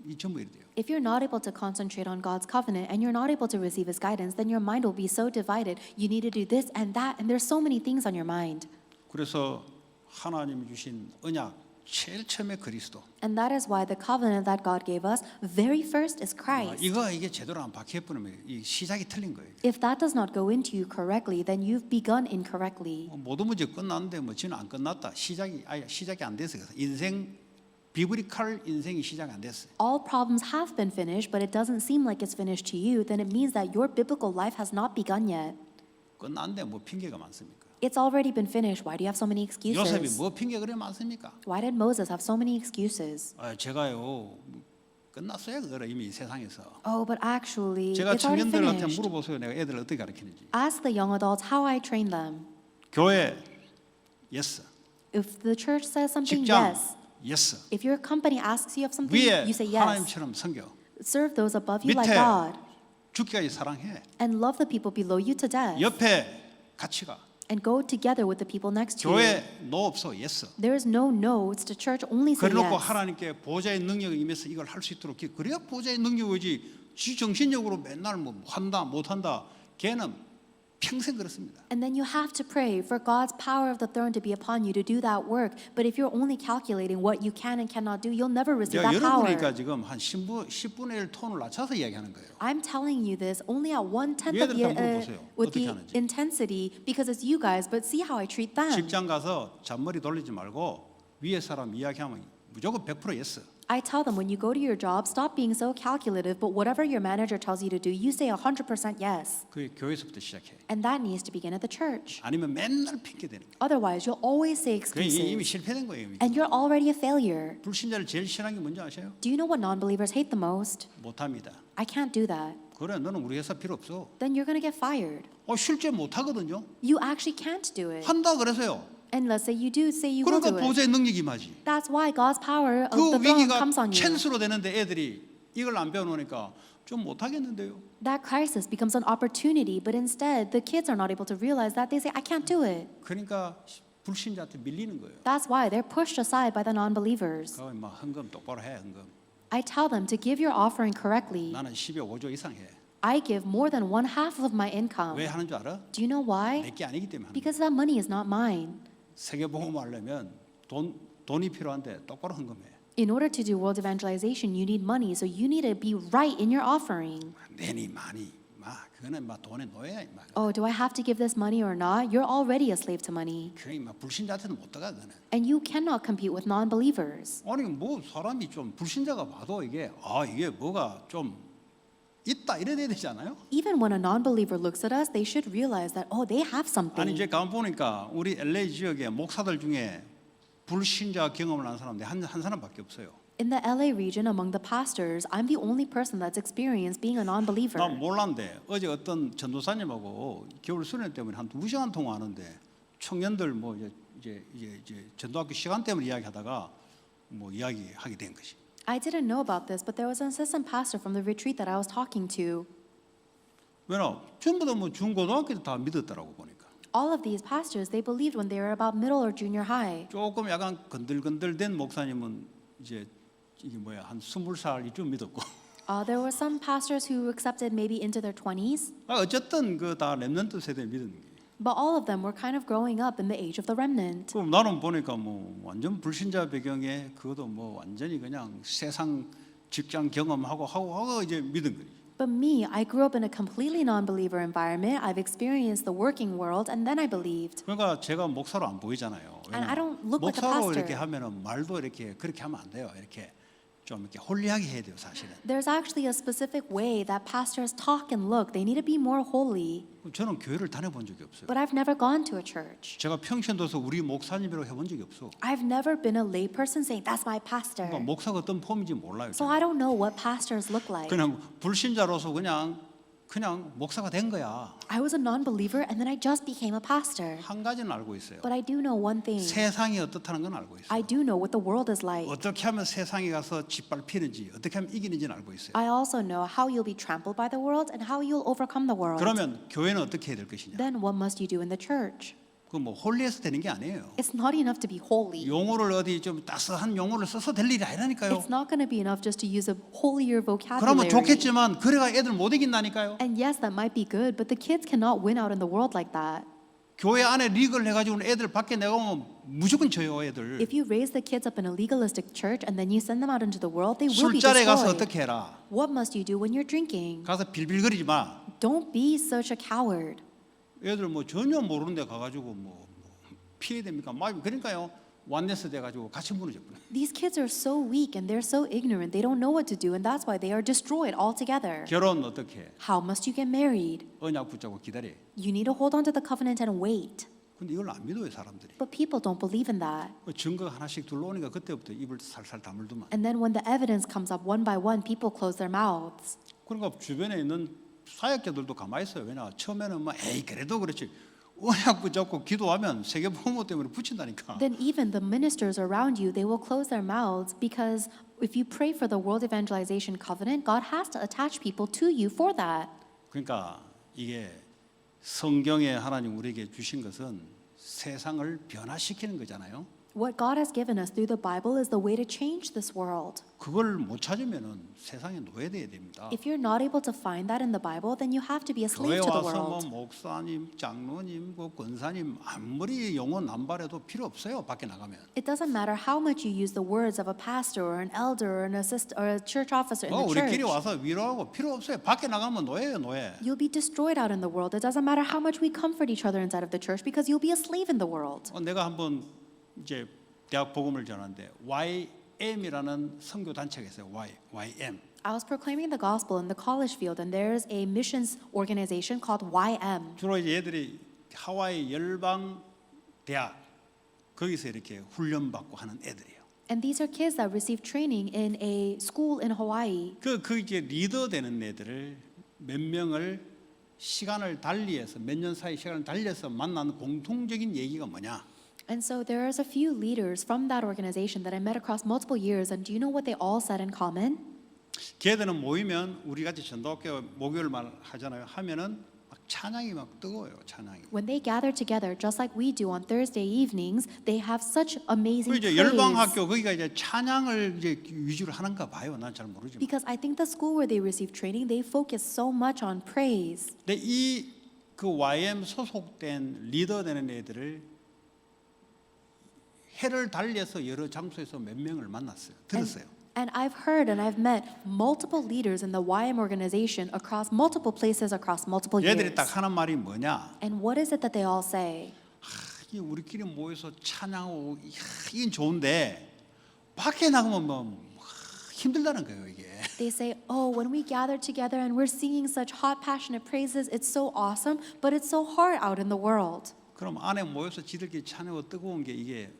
이 전부 이래요. If you're not able to concentrate on God's covenant and you're not able to receive His guidance, then your mind will be so divided. You need to do this and that, and there's so many things on your mind. 그래서 하나님이 주신 언약 제일 처음에 그리스도. And that is why the covenant that God gave us, very first is Christ. 이게 제대로 안 박혀 버리면 이 시작이 틀린 거예요. If that does not go into you correctly, then you've begun incorrectly. 모든 문제 끝났는데 뭐 지는 안 끝났다. 시작이 안 됐어요. 인생 비브리칼 인생이 시작 안 됐어요. All problems have been finished, but it doesn't seem like it's finished to you, then it means that your biblical life has not begun yet. 끝났는데 뭐 핑계가 많습니까? It's already been finished. Why do you have so many 요셉이 excuses? 뭐 핑계 그래 많습니까? Why did Moses have so many excuses? 제가요 끝났어요 그거를 이미 세상에서. Oh, but actually, 제가 it's already 청년들한테 finished. 물어보세요. 내가 애들 어떻게 가르치는지. Ask the young adults how I train them. 교회 yes, If the church says something, 직장 yes. yes, If your company asks you of something, 위에 you say yes. 하나님처럼 섬겨. Serve those above you like 밑에 God. 죽기까지 사랑해. And love the people below you to death. 옆에 같이 가. And go together with the people next to you. 교회 no 없어 yes. There is no no. It's the church only say 그래놓고 yes. 하나님께 보좌의 능력이 임해서 이걸 할 수 있도록 그래야 보좌의 능력이 오지. 지 정신력으로 맨날 뭐 한다 못한다. 걔는 평생 그렇습니다. And then you have to pray for God's power of the throne to be upon you to do that work. But if you're only calculating what you can and cannot do, you'll never receive that power. 여러분이니까 지금 한 10분의 1 톤을 낮춰서 이야기하는 거예요. I'm telling you this only at 1/10 of 얘들 다 물어보세요. with 어떻게 the 하는지. intensity because it's you guys, but see how I treat them. 직장 가서 잔머리 돌리지 말고 위에 사람 이야기하면 무조건 100% yes. I tell them when you go to your job, stop being so calculative, but whatever your manager tells you to do, you say 100% yes. 그게 교회에서부터 시작해. And that needs to begin at the church. 아니면 맨날 핑계 대는 거예요. Otherwise, you'll always say 그게 이미 excuses. 실패된 거예요. 이미. And you're already a failure. 불신자를 제일 싫어하는 게 뭔지 아세요? Do you know what non-believers hate the most? 못합니다. I can't do that. 그래 너는 우리 회사 필요 없어. Then you're going to get fired. 실제 못하거든요. You actually can't do it. 한다 그래서요. And let's say you do, say you will 그러니까 do it. 보좌의 능력이 임하지. That's why God's power of 그 the throne 위기가 comes on you. 찬스로 되는데 애들이 이걸 안 배워놓으니까 좀 못하겠는데요. That crisis becomes an opportunity, but instead the kids are not able to realize that. They say, I can't do it. 그러니까 불신자한테 밀리는 거예요. That's why they're pushed aside by the non-believers. 그럼 막 헌금 똑바로 해 헌금. I tell them to give your offering correctly. 나는 10여 5조 이상 해. I give more than 1/2 of my income. 왜 하는 줄 알아? Do you know why? 내게 아니기 때문에 하는 거야. Because that money is not mine. 세계복음하려면 돈이 필요한데 똑바로 헌금해. In order to do world evangelization, you need money, so you need to be right in your offering. 내니 많이 막 그거는 막 돈의 노예야 막. Oh, do I have to give this money or not? You're already a slave to money. 그게 막 불신자한테는 못 들어가 그거는. And you cannot compete with non-believers. 아니 뭐 사람이 좀 불신자가 봐도 이게 이게 뭐가 좀 있다 이래 돼야 되지 않아요? Even when a non-believer looks at us, they should realize that, oh, they have 아니 something. 이제 가만 보니까 우리 LA 지역의 목사들 중에 불신자 경험을 한 사람 한 사람밖에 없어요. In the LA region, among the pastors, I'm the only person that's experienced being a non-believer. 난 몰랐는데 어제 어떤 전도사님하고 겨울 수련 때문에 한 2시간 통화하는데 청년들 뭐 이제 전도학교 시간 때문에 이야기하다가 뭐 이야기하게 된 것이. I didn't know about this, but there was an assistant pastor from the retreat that I was talking to. 왜냐 전부 다 뭐 중고등학교 때 다 믿었더라고 보니까. All of these pastors, they believed when they were about middle or junior high. 조금 약간 건들건들된 목사님은 이제 이게 뭐야 한 20살 이쯤 믿었고. There were some pastors who accepted maybe into their 20s, 어쨌든 그 다 렘넌트 세대 믿은 게. but all of them were kind of growing up in the age of the remnant. 그럼 나는 보니까 뭐 완전 불신자 배경에 그것도 뭐 완전히 그냥 세상 직장 경험하고 이제 믿은 거지. But me, I grew up in a completely non-believer environment. I've experienced the working world, and then I believed. 그러니까 제가 목사로 안 보이잖아요. And I don't look like a 목사로 pastor. 이렇게 하면은 말도 이렇게 그렇게 하면 안 돼요. 이렇게 좀 이렇게 홀리하게 해야 돼요, 사실은. There's actually a specific way that pastors talk and look. They need to be more holy. 저는 교회를 다녀본 적이 없어요. But I've never gone to a church. 제가 평신도서 우리 목사님이라고 해본 적이 없어. I've never been a lay person saying, that's my pastor. 그러니까 목사가 어떤 폼인지 몰라요. So I don't know what pastors look like. 그냥 불신자로서 그냥 목사가 된 거야. I was a non-believer and then I just became a pastor. 한 가지는 알고 있어요. But I do know one thing. 세상이 어떻다는 건 알고 있어요. I do know what the world is like. 어떻게 하면 세상에 가서 짓밟히는지, 어떻게 하면 이기는지는 알고 있어요. I also know how you'll be trampled by the world and how you'll overcome the world. 그러면 교회는 어떻게 해야 될 것이냐? Then what must you do in the church? 그 뭐 홀리해서 되는 게 아니에요. It's not enough to be holy. 용어를 어디 좀 따스한 용어를 써서 될 일이 아니라니까요. It's not going to be enough just to use a holier 그러면 vocabulary. 좋겠지만 그래가 애들 못 이긴다니까요. And yes, that might be good, but the kids cannot win out in the world like that. 교회 안에 리그를 해가지고 애들 밖에 내가면 무조건 져요 애들. If you raise the kids up in a legalistic church and then you send them out into the world, they will be 술자리에 가서 destroyed. 어떻게 해라. What must you do when you're drinking? 가서 빌빌거리지 마. Don't be such a coward. 애들 뭐 전혀 모르는 데 가가지고 뭐 피해야 됩니까? 그러니까요. 완네스 돼가지고 같이 무너져 버려. These kids are so weak and they're so ignorant. They don't know what to do, and that's why they are destroyed altogether. 결혼 어떻게 해? How must you get married? 언약 붙잡고 기다려. You need to hold on to the covenant and wait. 근데 이걸 안 믿어요 사람들이. But people don't believe in that. 증거 하나씩 둘러오니까 그때부터 입을 살살 다물더만. And then when the evidence comes up one by one, people close their mouths. 그러니까 주변에 있는 사역자들도 가만히 있어요. 왜냐 처음에는 막 에이 그래도 그렇지. 언약 붙잡고 기도하면 세계 복음 때문에 붙인다니까. Then even the ministers around you, they will close their mouths because if you pray for the World Evangelization Covenant, God has to attach people to you for that. 그러니까 이게 성경에 하나님 우리에게 주신 것은 세상을 변화시키는 거잖아요. What God has given us through the Bible is the way to change this world. 그걸 못 찾으면은 세상에 노예돼야 됩니다. If you're not able to find that in the Bible, then you have to be a 교회 slave to the 와서 뭐 world. 목사님, 장로님, 그 권사님 아무리 용어 남발해도 필요 없어요. 밖에 나가면. It doesn't matter how much you use the words of a pastor or an elder or an assistant or a church officer in the 우리끼리 church. 와서 위로하고 필요 없어요. 밖에 나가면 노예예요, 노예. You'll be destroyed out in the world. It doesn't matter how much we comfort each other inside of the church because you'll be a slave in the world. 내가 한번 이제 대학 복음을 전하는데 YM이라는 선교 단체가 있어요. YM. I was proclaiming the gospel in the college field, and there's a missions organization called YM. 주로 이제 얘들이 하와이 열방 대학 거기서 이렇게 훈련 받고 하는 애들이에요. And these are kids that receive training in a school in Hawaii. 그 이제 리더 되는 애들을 몇 명을 시간을 달리해서 몇 년 사이 시간을 달리해서 만난 공통적인 얘기가 뭐냐? And so there's a few leaders from that organization that I met across multiple years, and do you know what they all said in common? 걔들은 모이면 우리 같이 전도학교 목요일만 하잖아요. 하면은 막 찬양이 막 뜨거워요. 찬양이. When they gather together, just like we do on Thursday evenings, they have such amazing 그 이제 praise. 열방학교 거기가 이제 찬양을 이제 위주로 하는가 봐요. 난 잘 모르지만. Because I think the school where they receive training, they focus so much on praise. 근데 이 그 YM 소속된 리더 되는 애들을 해를 달려서 여러 장소에서 몇 명을 만났어요. 들었어요. And I've heard and I've met multiple leaders in the YM organization across multiple places across multiple years. 얘들이 딱 하는 말이 뭐냐? And what is it that they all say? 이게 우리끼리 모여서 찬양하고 이건 좋은데 밖에 나가면 뭐 힘들다는 거예요 이게. They say, oh, when we gather together and we're singing such hot, passionate praises, it's so awesome, but it's so hard out in the world. 그럼 안에 모여서 지들끼리 찬양하고 뜨거운 게 이게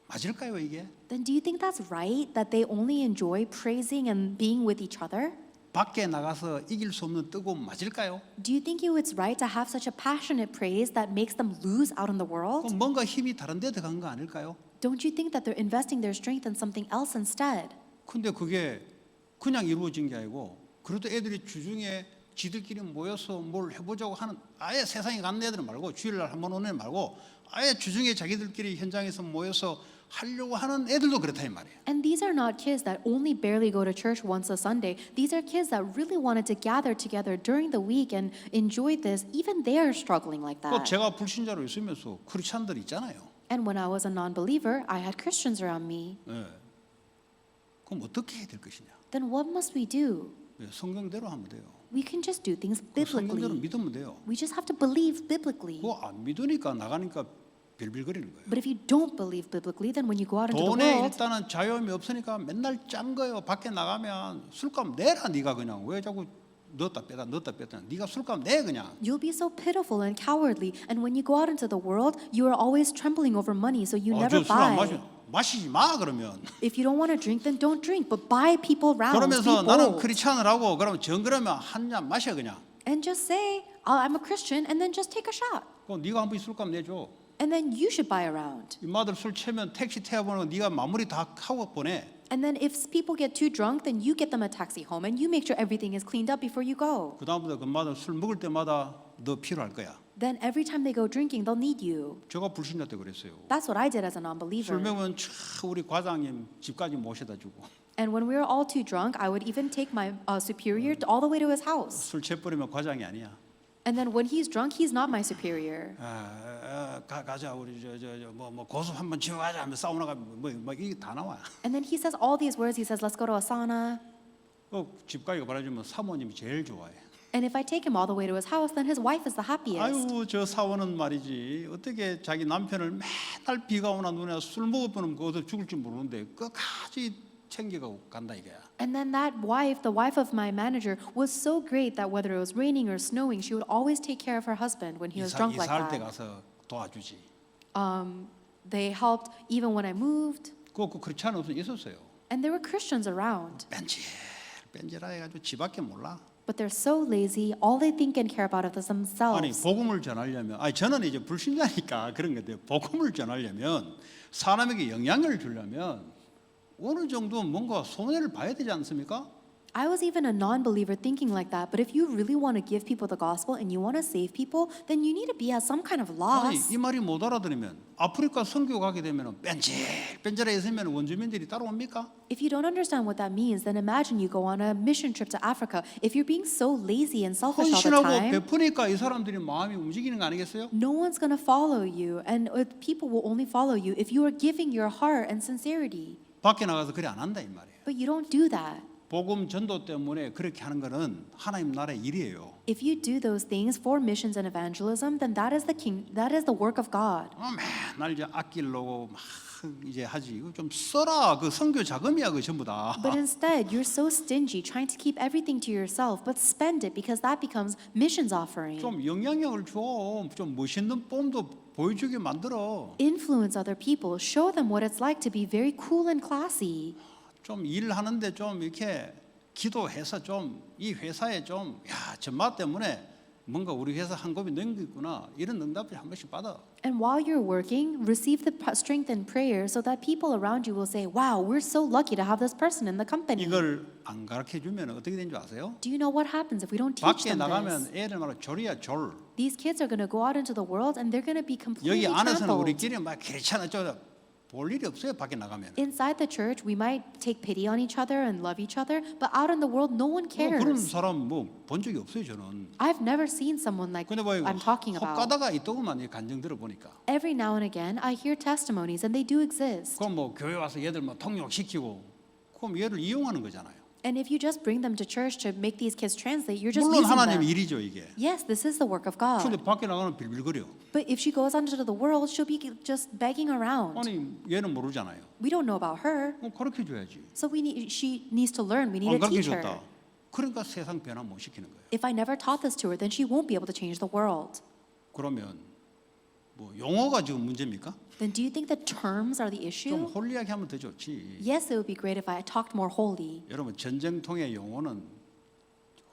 맞을까요 이게? Then do you think that's right, that they only enjoy praising and being with each other? 밖에 나가서 이길 수 없는 뜨거움 맞을까요? Do you think it's right to have such a passionate praise that makes them lose out in the world? 그럼 뭔가 힘이 다른 데 들어간 거 아닐까요? Don't you think that they're investing their strength in something else instead? 근데 그게 그냥 이루어진 게 아니고 그래도 애들이 주중에 지들끼리 모여서 뭘 해보자고 하는 아예 세상에 가는 애들 말고 주일날 한번 오는 애 말고 아예 주중에 자기들끼리 현장에서 모여서 하려고 하는 애들도 그렇다 이 말이에요. And these are not kids that only barely go to church once a Sunday. These are kids that really wanted to gather together during the week and enjoy this. Even they are struggling like 또 that. 제가 불신자로 있으면서 크리스찬들 있잖아요. And when I was a non-believer, I had Christians around me. 예. 그럼 어떻게 해야 될 것이냐? Then what must we do? 예, 성경대로 하면 돼요. We can just do things 성경대로 biblically. 믿으면 돼요. We just have to believe biblically. 그거 안 믿으니까 나가니까 빌빌거리는 거예요. But if you don't believe biblically, then when you go out into the 돈에 world, 일단은 자유함이 없으니까 맨날 짠 거예요. 밖에 나가면 술값 내라 네가 그냥 왜 자꾸 넣었다 뺐다 네가 술값 내 그냥. you'll be so pitiful and cowardly. And when you go out into the world, you are always trembling over money, so you never 저술안 buy. 마시지 마 그러면. If you don't want to drink, then don't drink. But buy people rounds. 그러면서 Be 나는 bold. 크리스찬을 하고 그러면 정그러면 한 잔 마셔 그냥. And just say, oh, I'm a Christian, and then just take a shot. 그럼 네가 한 번 술값 내줘. And then you should buy a round. 이마들 술 채면 택시 태워보는 거 네가 마무리 다 하고 보내. And then if people get too drunk, then you get them a taxi home, and you make sure everything is cleaned up before you go. 그 다음부터 그마들 술 먹을 때마다 너 필요할 거야. Then every time they go drinking, they'll need you. 제가 불신자 때 그랬어요. That's what I did as a 술 non-believer. 먹으면 우리 과장님 집까지 모셔다 주고 And when we were all too drunk, I would even take my superior all the way to his house. 술 채버리면 과장이 아니야. And then when he's drunk, he's not my superior. 가자 우리 뭐 고수 한번 지어가자 하면 사우나 가면 뭐 이게 다 나와. And then he says all these words. He says, let's go to a sauna. 집까지 말해주면 사모님이 제일 좋아해. And if I take him all the way to his house, then his wife is the happiest. 아유 저 사원은 말이지 어떻게 자기 남편을 맨날 비가 오나 눈에 술 먹어보면 거기서 죽을지 모르는데 끝까지 챙겨가고 간다 이거야. And then that wife, the wife of my manager, was so great that whether it was raining or snowing, she would always take care of her husband when he was drunk like 이사할 때 that. 가서 도와주지. They helped even when I moved. 그 크리스찬 없으면 있었어요. And there were Christians around. 뺀질하 해가지고 지밖에 몰라. But they're so lazy. All they think and care about is 아니 themselves. 복음을 전하려면 저는 이제 불신자니까 그런 건데 복음을 전하려면 사람에게 영향을 주려면 어느 정도 뭔가 손해를 봐야 되지 않습니까? I was even a non-believer thinking like that. But if you really want to give people the gospel and you want to save people, then you need to be at some kind of 아니 loss. 이 말이 못 알아들으면 아프리카 선교 가게 되면 뺀질뺀질해 있으면 원주민들이 따라옵니까? If you don't understand what that means, then imagine you go on a mission trip to Africa. If you're being so lazy and selfish all the 헌신하고 time, 베푸니까 이 사람들이 마음이 움직이는 거 아니겠어요? no one's going to follow you. And people will only follow you if you are giving your heart and sincerity. 밖에 나가서 그래 안 한다 이 말이에요. But you don't do that. 복음 전도 때문에 그렇게 하는 거는 하나님 나라의 일이에요. If you do those things for missions and evangelism, then that is the work of God. 맨날 이제 아끼려고 막 이제 하지. 이거 좀 써라. 그 선교 자금이야 그 전부 다. But instead, you're so stingy, trying to keep everything to yourself, but spend it because that becomes missions offering. 좀 영향력을 줘. 좀 멋있는 뽐도 보여주게 만들어. Influence other people. Show them what it's like to be very cool and classy. 좀 일하는데 좀 이렇게 기도해서 좀 이 회사에 좀 전마 때문에 뭔가 우리 회사 한 곱이 넘기구나 이런 응답을 한 번씩 받아. And while you're working, receive the strength in prayer so that people around you will say, wow, we're so lucky to have this person in the company. 이걸 안 가르쳐 주면 어떻게 되는 줄 아세요? Do you know what happens if we don't teach 밖에 them 나가면 this? 애들 말로 졸이야 졸. These kids are going to go out into the world and they're going to be completely 여기 안에서는 trampled. 우리끼리 막 괜찮아 볼 일이 없어요 밖에 나가면. Inside the church, we might take pity on each other and love each other, but out in the world, no one 그런 cares. 사람 본 적이 없어요 저는. I've never seen someone like 근데 뭐 I'm talking about. 헛가다가 있더구만 이 간증 들어보니까. Every now and again, I hear testimonies, and they do exist. 그럼 뭐 교회 와서 얘들 뭐 통역시키고 그럼 얘를 이용하는 거잖아요. And if you just bring them to church to make these kids translate, you're just 물론 using 하나님 them. 일이죠 이게. Yes, this is the work of 근데 God. 밖에 나가면 빌빌거려. But if she goes out into the world, she'll be just begging around. 아니 얘는 모르잖아요. We don't know about her, 가르쳐 줘야지. so she needs to learn. We need 안 to 가르쳐 teach her. 줬다. 그러니까 세상 변화 못 시키는 거예요. If I never taught this to her, then she won't be able to change the world. 그러면 뭐 용어가 지금 문제입니까? Then do you think the terms are the 좀 issue? 홀리하게 하면 더 좋지. Yes, it would be great if I talked more holy. 여러분 전쟁통의 용어는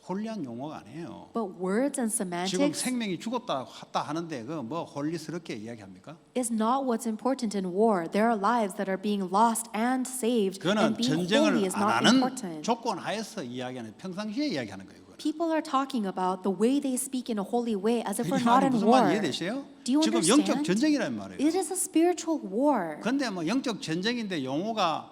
홀리한 용어가 아니에요. But words and 지금 semantics 생명이 죽었다 했다 하는데 그 뭐 홀리스럽게 이야기합니까? is not what's important in war. There are lives that are being lost and saved, 그거는 and being 전쟁을 holy is 안 not 하는 important. 조건 하에서 이야기하는 평상시에 이야기하는 거예요. 그거는. People are talking about the way they speak in a holy way as if we're 이 not 말이 in 무슨 war. 말인지 이해되세요? Do you 지금 understand? 영적 전쟁이란 말이에요. It is a spiritual war. 근데 뭐 영적 전쟁인데 용어가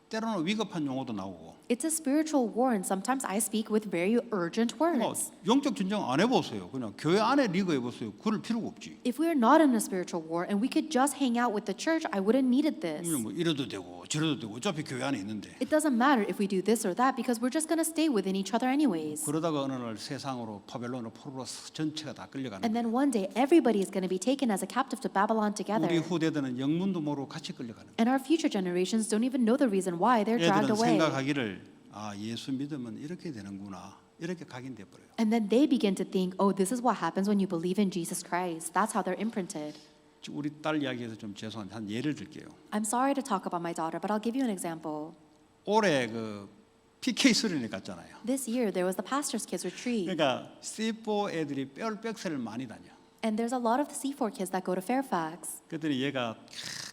때로는 위급한 용어도 나오고. It's a spiritual war, and sometimes I speak with very urgent 뭐 words. 영적 전쟁 안 해보세요. 그냥 교회 안에 리그 해보세요. 그럴 필요가 없지. If we are not in a spiritual war and we could just hang out with the church, I wouldn't needed this. 뭐 이래도 되고 저래도 되고 어차피 교회 안에 있는데. It doesn't matter if we do this or that because we're just going to stay within each other anyways. 그러다가 어느 날 세상으로 바벨론으로 포로로 전체가 다 끌려가는 And 거예요. then one day everybody is going to be taken as a captive to Babylon together. 우리 후대들은 영문도 모르고 같이 끌려가는 거예요. And our future generations don't even know the reason why they're dragged 얘들은 away. 생각하기를 아 예수 믿으면 이렇게 되는구나 이렇게 각인돼 버려요. And then they begin to think, oh, this is what happens when you believe in Jesus Christ. That's how they're imprinted. 우리 딸 이야기에서 좀 죄송한데 한 예를 들게요. I'm sorry to talk about my daughter, but I'll give you an example. 올해 그 PK 수련회 갔잖아요. This year there was the pastor's kids retreat. 그러니까 C4 애들이 뼈백스를 많이 다녀. And there's a lot of the C4 kids that go to Fairfax. 그랬더니 얘가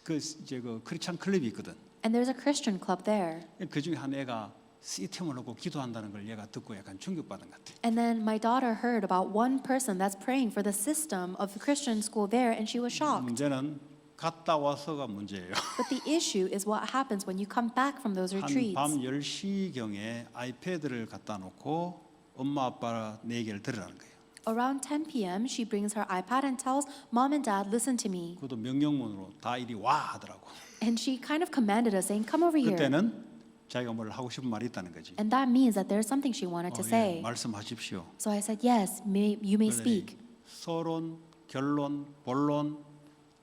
그 이제 그 크리스찬 클럽이 있거든. And there's a Christian club there. 그 중에 한 애가 C템을 놓고 기도한다는 걸 얘가 듣고 약간 충격받은 것 같아. And then my daughter heard about one person that's praying for the system of the Christian school there, and she was shocked. 문제는 갔다 와서가 문제예요. But the issue is what happens when you come back from those retreats. 한밤 10시경에 아이패드를 갖다 놓고 엄마 아빠 내 얘기를 들으라는 거예요. Around 10 p.m., she brings her iPad and tells mom and dad, listen to me. 그것도 명령문으로 다 이리 와 하더라고. And she kind of commanded us, saying, come over here. 그때는 자기가 뭘 하고 싶은 말이 있다는 거지. And that means that there's something she wanted to say. 말씀하십시오. So I said, yes, you may speak. 서론, 결론, 본론,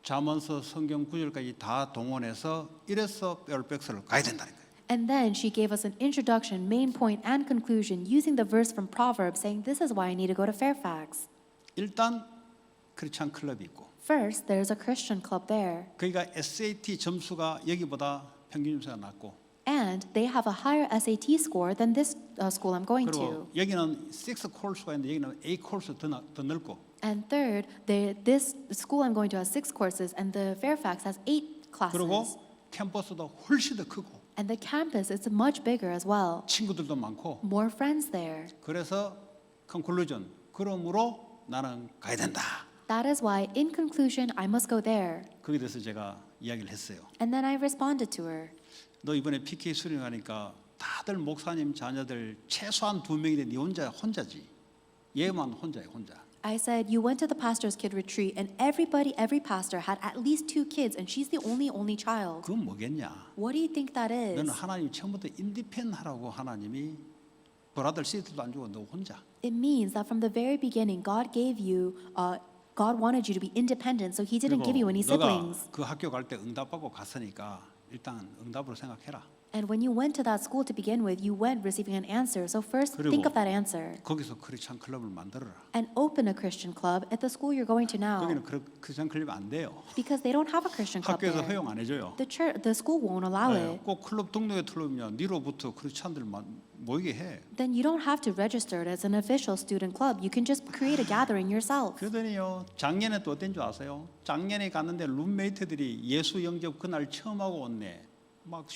잠언서 성경 구절까지 다 동원해서 이래서 뼈백스를 가야 된다는 거예요. And then she gave us an introduction, main point, and conclusion using the verse from Proverbs, saying, this is why I need to go to Fairfax. 일단 크리스찬 클럽이 있고. First, there's a Christian club there. 그러니까 SAT 점수가 여기보다 평균 점수가 낮고. And they have a higher SAT score than this school I'm going 그리고 to. 여기는 6 코र्스가 있는데 여기는 8 코र्스 더 넓고. And third, this school I'm going to has 6 courses, and the Fairfax has 8 classes. 그리고 캠퍼스도 훨씬 더 크고. And the campus is much bigger as well. 친구들도 많고. More friends there. 그래서 conclusion. 그러므로 나는 가야 된다. That is why, in conclusion, I must go there. 거기에 대해서 제가 이야기를 했어요. And then I responded to her. 너 이번에 PK 수련 가니까 다들 목사님 자녀들 최소한 2명인데 네 혼자지. 얘만 혼자야 혼자. I said, you went to the pastor's kid retreat, and every pastor had at least 2 kids, and she's the only child. 그건 뭐겠냐? What do you think that is? 너는 하나님 처음부터 인디펜하라고 하나님이 브라더 시스터도 안 주고 너 혼자. It means that from the very beginning, God wanted you to be independent, so He didn't give you any 너가 siblings. 그 학교 갈 때 응답받고 갔으니까 일단 응답으로 생각해라. And when you went to that school to begin with, you went receiving an answer. So first, think of that answer. 거기서 크리스찬 클럽을 만들어라. And open a Christian club at the school you're going to now. 거기는 크리스찬 클럽이 안 돼요. Because they don't have a Christian club 학교에서 there. 허용 안 해줘요. The school won't allow it. 꼭 클럽 등록에 틀으면 니로부터 크리스찬들 모이게 해. Then you don't have to register it as an official student club. You can just create a gathering yourself. 그러더니요 작년에 또 어떤 줄 아세요? 작년에 갔는데 룸메이트들이 예수 영접 그날 처음 하고 왔네. 막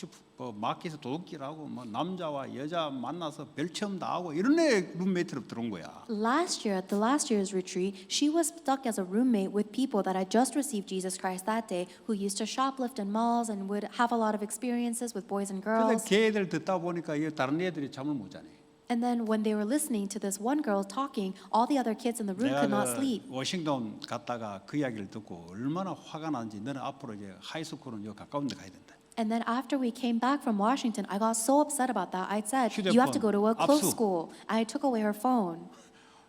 마켓에서 도둑질하고 뭐 남자와 여자 만나서 별체험 다 하고 이런 애 룸메이트로 들어온 거야. Last year, at the last year's retreat, she was stuck as a roommate with people that had just received Jesus Christ that day, who used to shoplift in malls and would have a lot of experiences with boys and 근데 girls. 걔들 듣다 보니까 이 다른 애들이 잠을 못 자네. And then when they were listening to this one girl talking, all the other kids in the room could not 내가 sleep. 워싱턴 갔다가 그 이야기를 듣고 얼마나 화가 나는지 너는 앞으로 이제 하이스쿨은 여 가까운 데 가야 된다. And then after we came back from Washington, I got so upset about that. I said, you have to go to a close 압수. school. I took away her phone.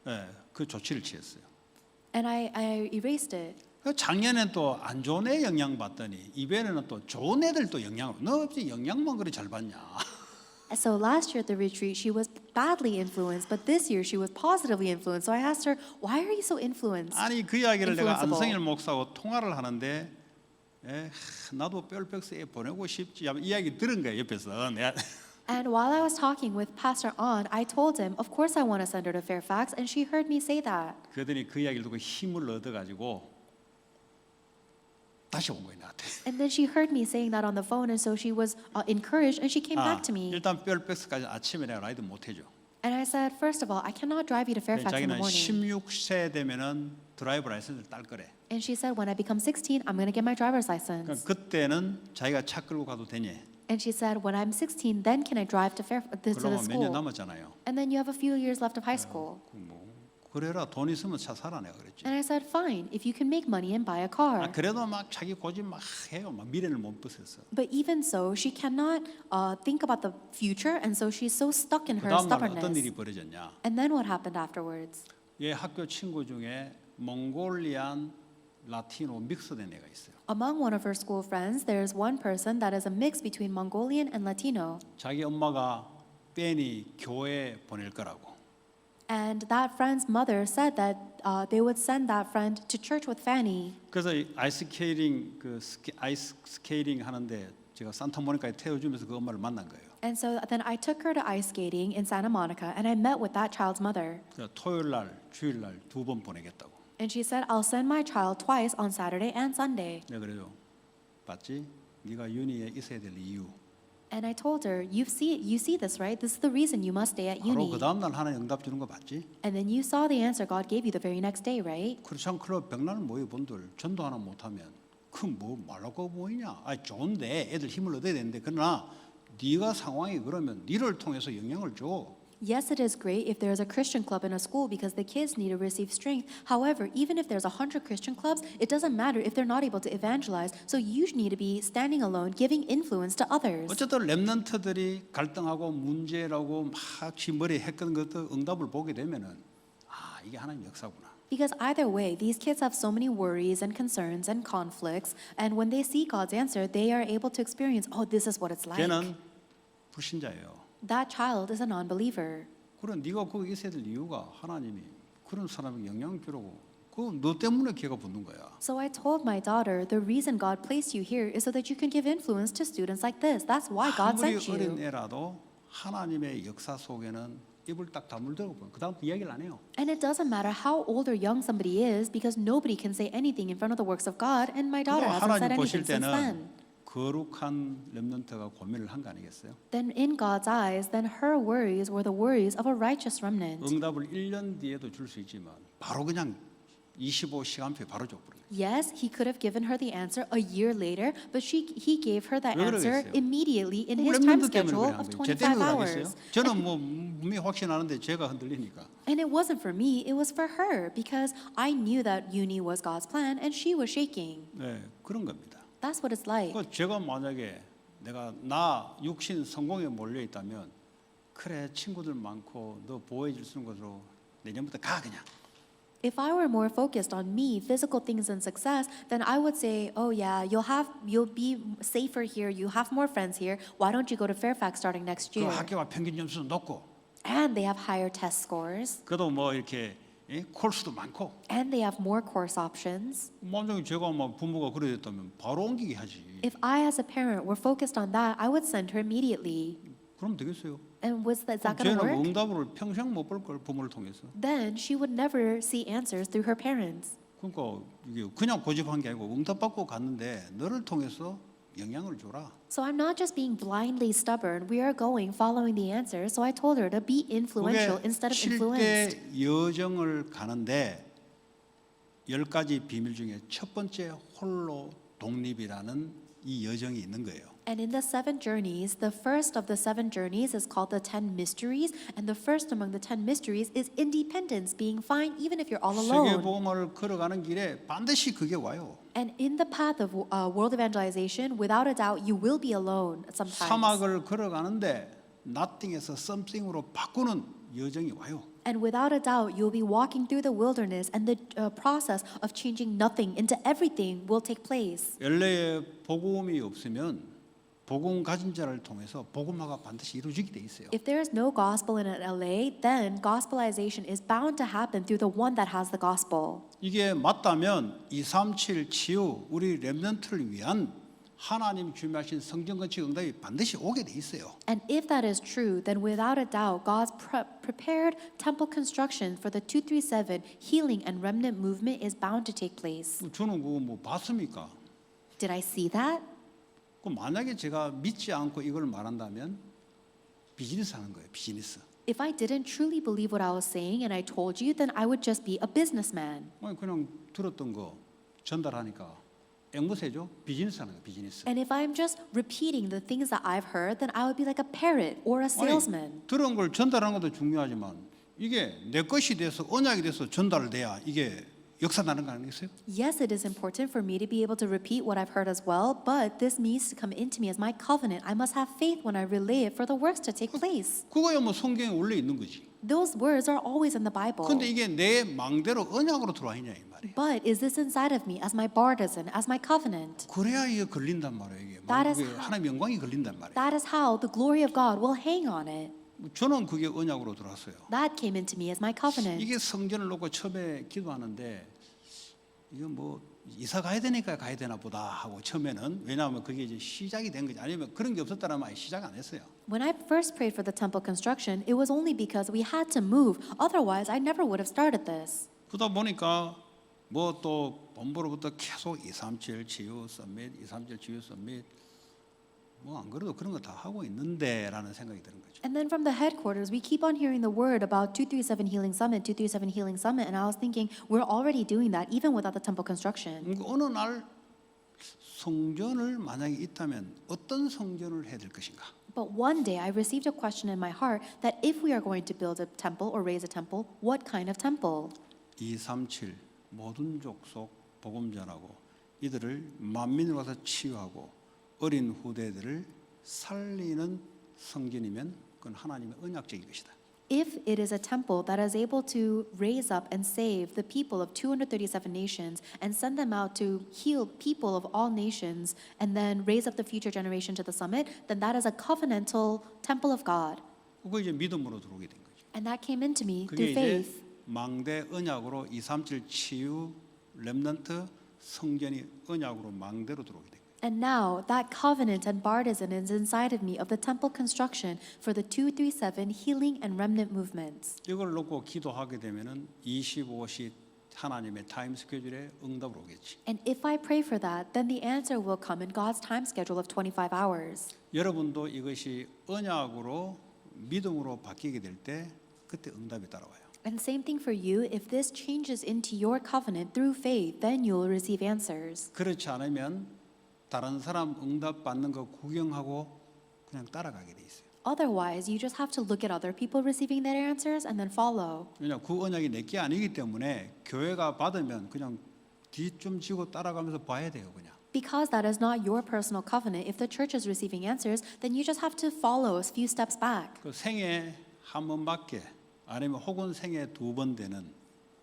예, 그 조치를 취했어요. And I erased it. 작년엔 또 안 좋은 애 영향 받더니 이번에는 또 좋은 애들 또 영향. 너 없이 영향만 그리 잘 받냐? So last year at the retreat, she was badly influenced, but this year she was positively influenced. So I asked her, why are you so influenced? 아니 그 이야기를 내가 Influenceable. 안성일 목사하고 통화를 하는데 나도 뼈백스에 보내고 싶지 이야기 들은 거야 옆에서. 내가 And while I was talking with Pastor On, I told him, of course I want to send her to Fairfax, and she heard me say that. 그러더니 그 이야기를 듣고 힘을 얻어가지고 다시 온 거야 나한테. And then she heard me saying that on the phone, and so she was encouraged, and she came back to me. 일단 뼈백스까지 아침에 내가 라이드 못 해줘. And I said, first of all, I cannot drive you to Fairfax in the 자기는 morning. 16세 되면은 드라이브 라이센스를 딸 거래. And she said, when I become 16, I'm going to get my driver's license. 그러니까 그때는 자기가 차 끌고 가도 되니. And she said, when I'm 16, then can I drive to the 그러면 몇 년 school? 남았잖아요. And then you have a few years left of high school. 그래라 돈 있으면 차 사라 내가 그랬지. And I said, fine, if you can make money and buy a car. 그래도 막 자기 고집 막 해요. 막 미래를 못 벗었어. But even so, she cannot think about the future, and so she's so stuck in 그 her 다음 날 어떤 stubbornness. 일이 벌어졌냐? And then what happened afterwards? 얘 학교 친구 중에 몽골리안 라티노 믹스된 애가 있어요. Among one of her school friends, there's one person that is a mix between Mongolian and Latino. 자기 엄마가 뺀이 교회 보낼 거라고. And that friend's mother said that they would send that friend to church with Fanny. 그래서 아이스 스케이팅 하는데 제가 산타모니카에 태워주면서 그 엄마를 만난 거예요. And so then I took her to ice skating in Santa Monica, and I met with that child's mother. 그래서 토요일 날, 주일 날 2번 보내겠다고. And she said, I'll send my child twice on Saturday and Sunday. 내가 그래요. 봤지? 네가 윤희에 있어야 될 이유. And I told her, you see this, right? This is the reason you must stay at 바로 uni. 그 다음 날 하나님 응답 주는 거 봤지? And then you saw the answer God gave you the very next day, right? 크리스천 클럽 백날 모여 본들 전도 하나 못하면 그 뭐 말라고 보이냐? 좋은데 애들 힘을 얻어야 되는데 그러나 네가 상황이 그러면 니를 통해서 영향을 줘. Yes, it is great if there's a Christian club in a school because the kids need to receive strength. However, even if there's 100 Christian clubs, it doesn't matter if they're not able to evangelize. So you need to be standing alone, giving influence to others. 어쨌든 렘넌트들이 갈등하고 문제라고 막 지 머리에 했던 것도 응답을 보게 되면은 이게 하나님 역사구나. Because either way, these kids have so many worries and concerns and conflicts, and when they see God's answer, they are able to experience, oh, this is what it's like. 걔는 불신자예요. That child is a non-believer. 그래 네가 거기 있어야 될 이유가 하나님이 그런 사람에게 영향을 주라고. 그 너 때문에 걔가 붙는 거야. So I told my daughter, the reason God placed you here is so that you can give influence to students like this. That's why God 아무리 sent 어린 you. 애라도 하나님의 역사 속에는 입을 딱 다물더라고. 그 다음 이야기를 안 해요. And it doesn't matter how old or young somebody is because nobody can say anything in front of the works of God, and my daughter hasn't said 하나님 anything 보실 since 때는 then. 거룩한 렘넌트가 고민을 한 거 아니겠어요? Then in God's eyes, then her worries were the worries of a righteous remnant. 응답을 1년 뒤에도 줄 수 있지만 바로 그냥 25시간표에 바로 줘버려요. Yes, he could have given her the answer a year later, but he gave her the 왜 answer 그러겠어요? immediately in his time 렘넌트 때문에 schedule 그래 한 of 거예요. 제 25 때문에 hours. 그러겠어요? 저는 뭐 분명히 확신하는데 제가 흔들리니까. And it wasn't for me, it was for her because I knew that uni was God's plan and she was shaking. 네, 그런 겁니다. That's what it's like. 그 제가 만약에 내가 나 육신 성공에 몰려 있다면 그래 친구들 많고 너 보호해 줄 수 있는 것으로 내년부터 가 그냥. If I were more focused on me, physical things and success, then I would say, oh yeah, you'll be safer here, you have more friends here. Why don't you go to Fairfax starting next 그 year? 학교가 평균 점수도 높고 And they have higher test scores. 그래도 뭐 이렇게 콜수도 많고. And they have more course options. 만약에 제가 막 부모가 그래 됐다면 바로 옮기게 하지. If I as a parent were focused on that, I would send her immediately. 그럼 되겠어요. And is that going to 쟤는 work? 응답을 평생 못 볼 걸 부모를 통해서. Then she would never see answers through her parents. 그러니까 이게 그냥 고집한 게 아니고 응답받고 갔는데 너를 통해서 영향을 줘라. So I'm not just being blindly stubborn. We are going, following the answers. So I told her to be influential 그게 instead of influenced. 7대 여정을 가는데 10가지 비밀 중에 첫 번째 홀로 독립이라는 이 여정이 있는 거예요. And in the 7 journeys, the first of the 7 journeys is called the 10 mysteries. And the first among the 10 mysteries is independence, being fine even if you're all alone. 세계복음을 걸어가는 길에 반드시 그게 와요. And in the path of world evangelization, without a doubt, you will be alone sometimes. 사막을 걸어가는데 nothing에서 something으로 바꾸는 여정이 와요. And without a doubt, you'll be walking through the wilderness, and the process of changing nothing into everything will take place. LA에 복음이 없으면 복음 가진 자를 통해서 복음화가 반드시 이루어지게 돼 있어요. If there is no gospel in LA, then gospelization is bound to happen through the one that has the gospel. 이게 맞다면 237 치유 우리 렘넌트를 위한 하나님 준비하신 성전 건축 응답이 반드시 오게 돼 있어요. And if that is true, then without a doubt, God's prepared temple construction for the 237 healing and remnant movement is bound to take place. 저는 그거 뭐 봤습니까? Did I see that? 그 만약에 제가 믿지 않고 이걸 말한다면 비즈니스 하는 거예요. 비즈니스. If I didn't truly believe what I was saying and I told you, then I would just be a businessman. 아니, 그냥 들었던 거 전달하니까 앵무새죠. 비즈니스 하는 거 비즈니스. And if I'm just repeating the things that I've heard, then I would be like a parrot or a salesman. 아니, 들은 걸 전달하는 것도 중요하지만 이게 내 것이 돼서 언약이 돼서 전달돼야 이게 역사 나는 거 아니겠어요? Yes, it is important for me to be able to repeat what I've heard as well, but this needs to come into me as my covenant. I must have faith when I relay it for the works to take place. 그거야 뭐 성경에 원래 있는 거지. Those words are always in the Bible. 근데 이게 내 망대로 언약으로 들어와 있냐 이 말이에요. But is this inside of me as my bartizan, as my covenant? 그래야 이게 걸린단 말이에요. 이게 That is 하나님 영광이 걸린단 말이에요. That is how the glory of God will hang on it. 저는 그게 언약으로 들어왔어요. That came into me as my covenant. 이게 성전을 놓고 처음에 기도하는데 이거 뭐 이사 가야 되니까 가야 되나 보다 하고 처음에는 왜냐하면 그게 이제 시작이 된 거지 아니면 그런 게 없었다면 시작 안 했어요. When I first prayed for the temple construction, it was only because we had to move. Otherwise, I never would have started this. 그러다 보니까 뭐 또 본부로부터 계속 237 치유 서밋, 237 치유 서밋 뭐 안 그래도 그런 거 다 하고 있는데라는 생각이 드는 거죠. And then from the headquarters, we keep on hearing the word about 237 Healing Summit, 237 Healing Summit, and I was thinking, we're already doing that even without the temple construction. 어느 날 성전을 만약에 있다면 어떤 성전을 해야 될 것인가? But one day I received a question in my heart that if we are going to build a temple or raise a temple, what kind of temple? 237 모든 족속 복음 전하고 이들을 만민을 와서 치유하고 어린 후대들을 살리는 성전이면 그건 하나님의 언약적인 것이다. If it is a temple that is able to raise up and save the people of 237 nations and send them out to heal people of all nations and then raise up the future generation to the summit, then that is a covenantal temple of God. 그거 이제 믿음으로 들어오게 된 거죠. And that came into me 그게 through 이제 faith. 망대 언약으로 237 치유 렘넌트 성전이 언약으로 망대로 들어오게 된 거예요. And now that covenant and bartizan is inside of me of the temple construction for the 237 healing and remnant movements. 이걸 놓고 기도하게 되면은 25시 하나님의 타임 스케줄에 응답으로 오겠지. And if I pray for that, then the answer will come in God's time schedule of 25 hours. 여러분도 이것이 언약으로 믿음으로 바뀌게 될 때 그때 응답이 따라와요. And same thing for you, if this changes into your covenant through faith, then you will receive answers. 그렇지 않으면 다른 사람 응답 받는 거 구경하고 그냥 따라가게 돼 있어요. Otherwise, you just have to look at other people receiving their answers and then follow. 왜냐 그 언약이 내게 아니기 때문에 교회가 받으면 그냥 뒤 좀 지고 따라가면서 봐야 돼요, 그냥. Because that is not your personal covenant, if the church is receiving answers, then you just have to follow a few steps back. 그 생애 한 번밖에 아니면 혹은 생애 두 번 되는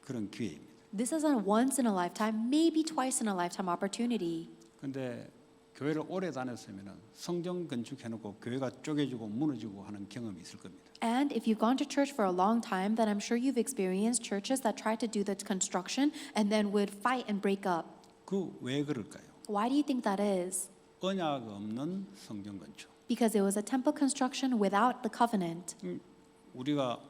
그런 기회입니다. This is a once in a lifetime, maybe twice in a lifetime opportunity. 근데 교회를 오래 다녔으면은 성전 건축해놓고 교회가 쪼개지고 무너지고 하는 경험이 있을 겁니다. And if you've gone to church for a long time, then I'm sure you've experienced churches that tried to do the construction and then would fight and break up. 그 왜 그럴까요? Why do you think that is? 언약 없는 성전 건축. Because it was a temple construction without the covenant. 우리가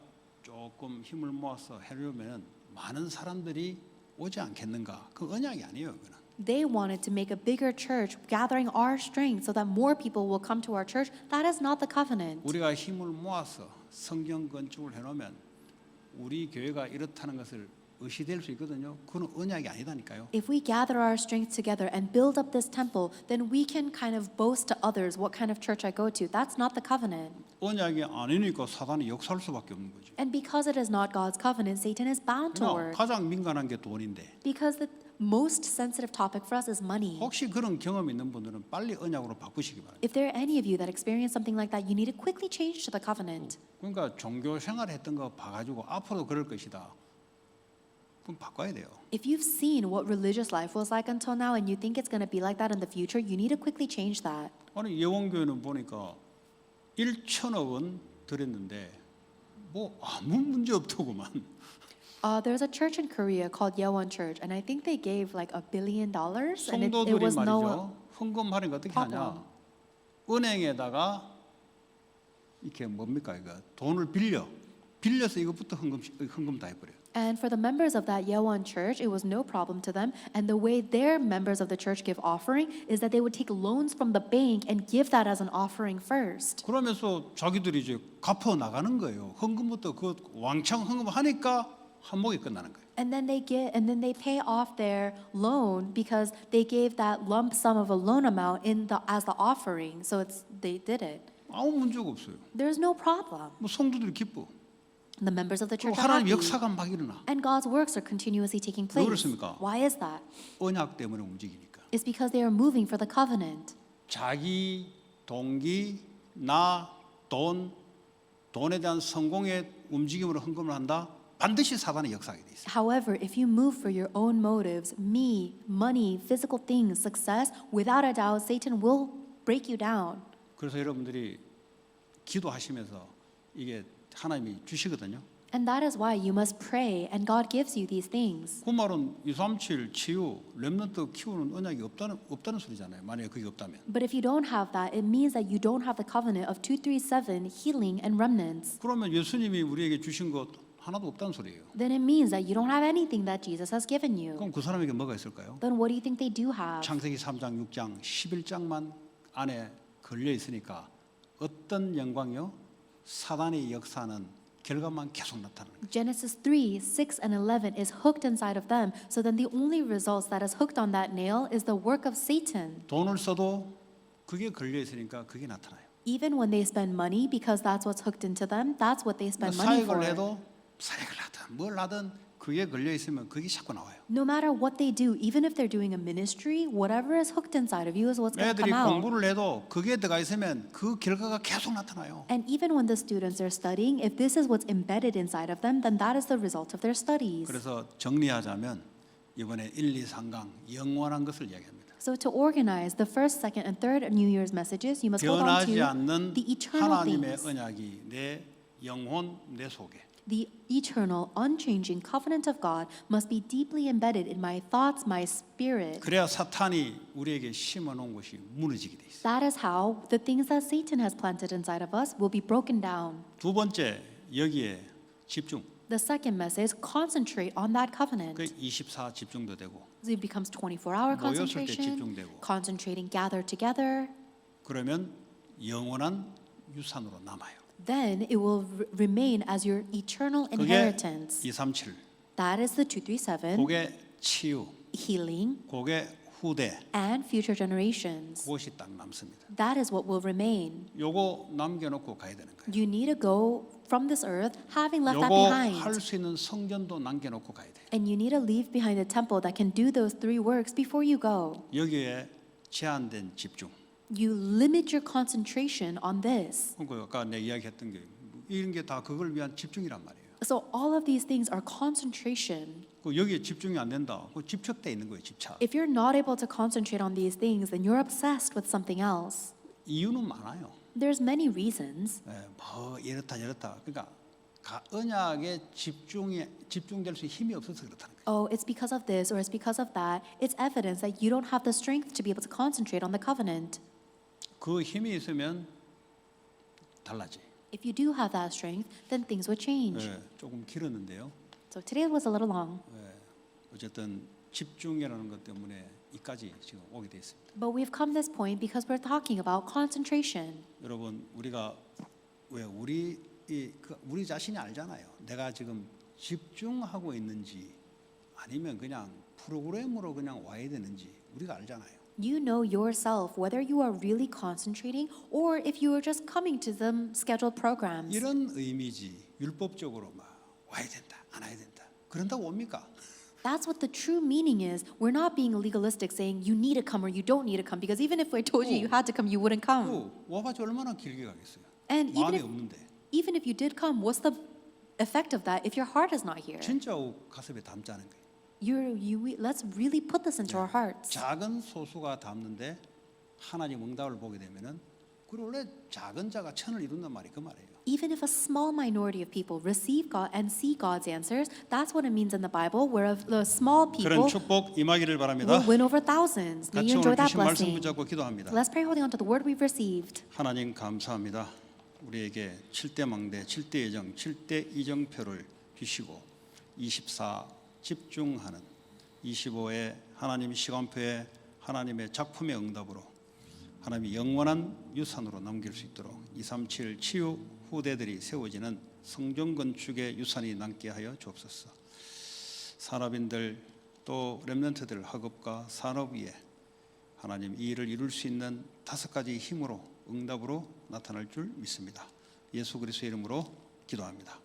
조금 힘을 모아서 하려면 많은 사람들이 오지 않겠는가? 그 언약이 아니에요, 그는. They wanted to make a bigger church, gathering our strength so that more people will come to our church. That is not the covenant. 우리가 힘을 모아서 성경 건축을 해놓으면 우리 교회가 이렇다는 것을 의시될 수 있거든요. 그건 언약이 아니다니까요. If we gather our strength together and build up this temple, then we can kind of boast to others what kind of church I go to. That's not the covenant. 언약이 아니니까 사단이 역사할 수밖에 없는 거죠. And because it is not God's covenant, Satan is bound to work. 가장 민감한 게 돈인데. Because the most sensitive topic for us is money. 혹시 그런 경험 있는 분들은 빨리 언약으로 바꾸시기 바랍니다. If there are any of you that experience something like that, you need to quickly change to the covenant. 그러니까 종교 생활했던 거 봐가지고 앞으로 그럴 것이다. 그럼 바꿔야 돼요. If you've seen what religious life was like until now and you think it's going to be like that in the future, you need to quickly change that. 아니 예원교회는 보니까 1천억 원 들였는데 뭐 아무 문제 없더구만. There's a church in Korea called Yewon Church, and I think they gave like $1 billion, and it 성도들이 was 말이죠. no. 헌금하니까 어떻게 하냐? 은행에다가 이렇게 뭡니까 이거 돈을 빌려서 이것부터 헌금 다 해버려요. And for the members of that Yeowon church, it was no problem to them. And the way their members of the church give offering is that they would take loans from the bank and give that as an offering first. 그러면서 자기들이 이제 갚아 나가는 거예요. 헌금부터 그 왕창 헌금하니까 한 목이 끝나는 거예요. And then they pay off their loan because they gave that lump sum of a loan amount as the offering. So they did it. 아무 문제가 없어요. There's no problem. 뭐 성도들이 기뻐. The members of the 그리고 church are 하나님 happy. 역사가 막 일어나. And God's works are continuously taking place. 그렇습니까? Why is that? 언약 때문에 움직이니까. It's because they are moving for the covenant. 자기 동기, 나, 돈에 대한 성공의 움직임으로 헌금을 한다. 반드시 사단의 역사하게 돼 있어요. However, if you move for your own motives, me, money, physical things, success, without a doubt, Satan will break you down. 그래서 여러분들이 기도하시면서 이게 하나님이 주시거든요. And that is why you must pray, and God gives you these things. 그 말은 237 치유, 렘넌트 키우는 언약이 없다는 소리잖아요. 만약에 그게 없다면. But if you don't have that, it means that you don't have the covenant of 237, healing and remnants. 그러면 예수님이 우리에게 주신 것 하나도 없다는 소리예요. Then it means that you don't have anything that Jesus has given you. 그럼 그 사람에게 뭐가 있을까요? Then what do you think they do have? 창세기 3장, 6장, 11장만 안에 걸려 있으니까 어떤 영광이요? 사단의 역사는 결과만 계속 나타나는 거예요. Genesis 3, 6, and 11 is hooked inside of them. So then the only results that is hooked on that nail is the work of Satan. 돈을 써도 그게 걸려 있으니까 그게 나타나요. Even when they spend money, because that's what's hooked into them, that's what they spend money 사역을 for. 해도 사역을 하든 뭘 하든 그게 걸려 있으면 그게 자꾸 나와요. No matter what they do, even if they're doing a ministry, whatever is hooked inside of you is what's going to 애들이 come out. 공부를 해도 그게 들어가 있으면 그 결과가 계속 나타나요. And even when the students are studying, if this is what's embedded inside of them, then that is the result of their studies. 그래서 정리하자면 이번에 1, 2, 3강 영원한 것을 이야기합니다. So to organize the first, second, and third New Year's messages, you must hold on 변하지 to 않는 the eternal 하나님의 things. 언약이 내 영혼, 내 속에. The eternal, unchanging covenant of God must be deeply embedded in my thoughts, my spirit. 그래야 사탄이 우리에게 심어놓은 것이 무너지게 돼 있어요. That is how the things that Satan has planted inside of us will be broken down. 두 번째 여기에 집중. The second message, concentrate on that covenant. 그 24 집중도 되고 So it becomes 24-hour 모였을 때 concentration, 집중되고. concentrating, gather together. 그러면 영원한 유산으로 남아요. Then it will remain as your eternal 그게 inheritance. 237. That is the 237, 그게 치유, healing, 그게 후대. and future generations. 그것이 딱 남습니다. That is what will remain. 요거 남겨놓고 가야 되는 거예요. You need to go from this earth having left that 요거 behind. 할 수 있는 성전도 남겨놓고 가야 돼요. And you need to leave behind a temple that can do those three works before you go. 여기에 제한된 집중. You limit your concentration on this. 그러니까 아까 내가 이야기했던 게 이런 게 다 그걸 위한 집중이란 말이에요. So all of these things are concentration. 그 여기에 집중이 안 된다. 그 집착돼 있는 거예요, 집착. If you're not able to concentrate on these things, then you're obsessed with something else. 이유는 많아요. There's many reasons. 뭐 이렇다 저렇다. 그러니까 언약에 집중될 수 힘이 없어서 그렇다는 거예요. Oh, it's because of this or it's because of that. It's evidence that you don't have the strength to be able to concentrate on the covenant. 그 힘이 있으면 달라지. If you do have that strength, then things would change. 조금 길었는데요. So today was a little long, 어쨌든 집중이라는 것 때문에 이까지 지금 오게 돼 있습니다. but we've come this point because we're talking about concentration. 여러분 우리가 왜 우리 자신이 알잖아요. 내가 지금 집중하고 있는지 아니면 그냥 프로그램으로 그냥 와야 되는지 우리가 알잖아요. You know yourself whether you are really concentrating or if you are just coming to them scheduled programs. 이런 의미지 율법적으로 막 와야 된다, 안 와야 된다. 그런다고 옵니까? That's what the true meaning is. We're not being legalistic saying you need to come or you don't need to come because even if I told you you had to come, you wouldn't come. 와가지고 얼마나 길게 가겠어요. And 마음이 없는데. even if you did come, what's the effect of that if your heart is not here? 진짜 가슴에 담자는 거예요. Let's really put this into our hearts. 작은 소수가 담는데 하나님 응답을 보게 되면은 그 원래 작은 자가 천을 이룬단 말이 그 말이에요. Even if a small minority of people receive God and see God's answers, that's what it means in the Bible, where the small 그런 people 축복 임하기를 바랍니다. will win over thousands. May 같이 you enjoy 오늘 that 주신 말씀 blessing. 붙잡고 기도합니다. Let's pray holding on to the word we've received. 하나님 감사합니다. 우리에게 7대 망대, 7대 예정, 7대 이정표를 주시고 24 집중하는 25의 하나님 시간표에 하나님의 작품의 응답으로 하나님이 영원한 유산으로 남길 수 있도록 237 치유 후대들이 세워지는 성전 건축의 유산이 남게 하여 주옵소서. 산업인들 또 렘넌트들 학업과 산업 위에 하나님 이 일을 이룰 수 있는 5가지 힘으로 응답으로 나타날 줄 믿습니다. 예수 그리스도의 이름으로 기도합니다.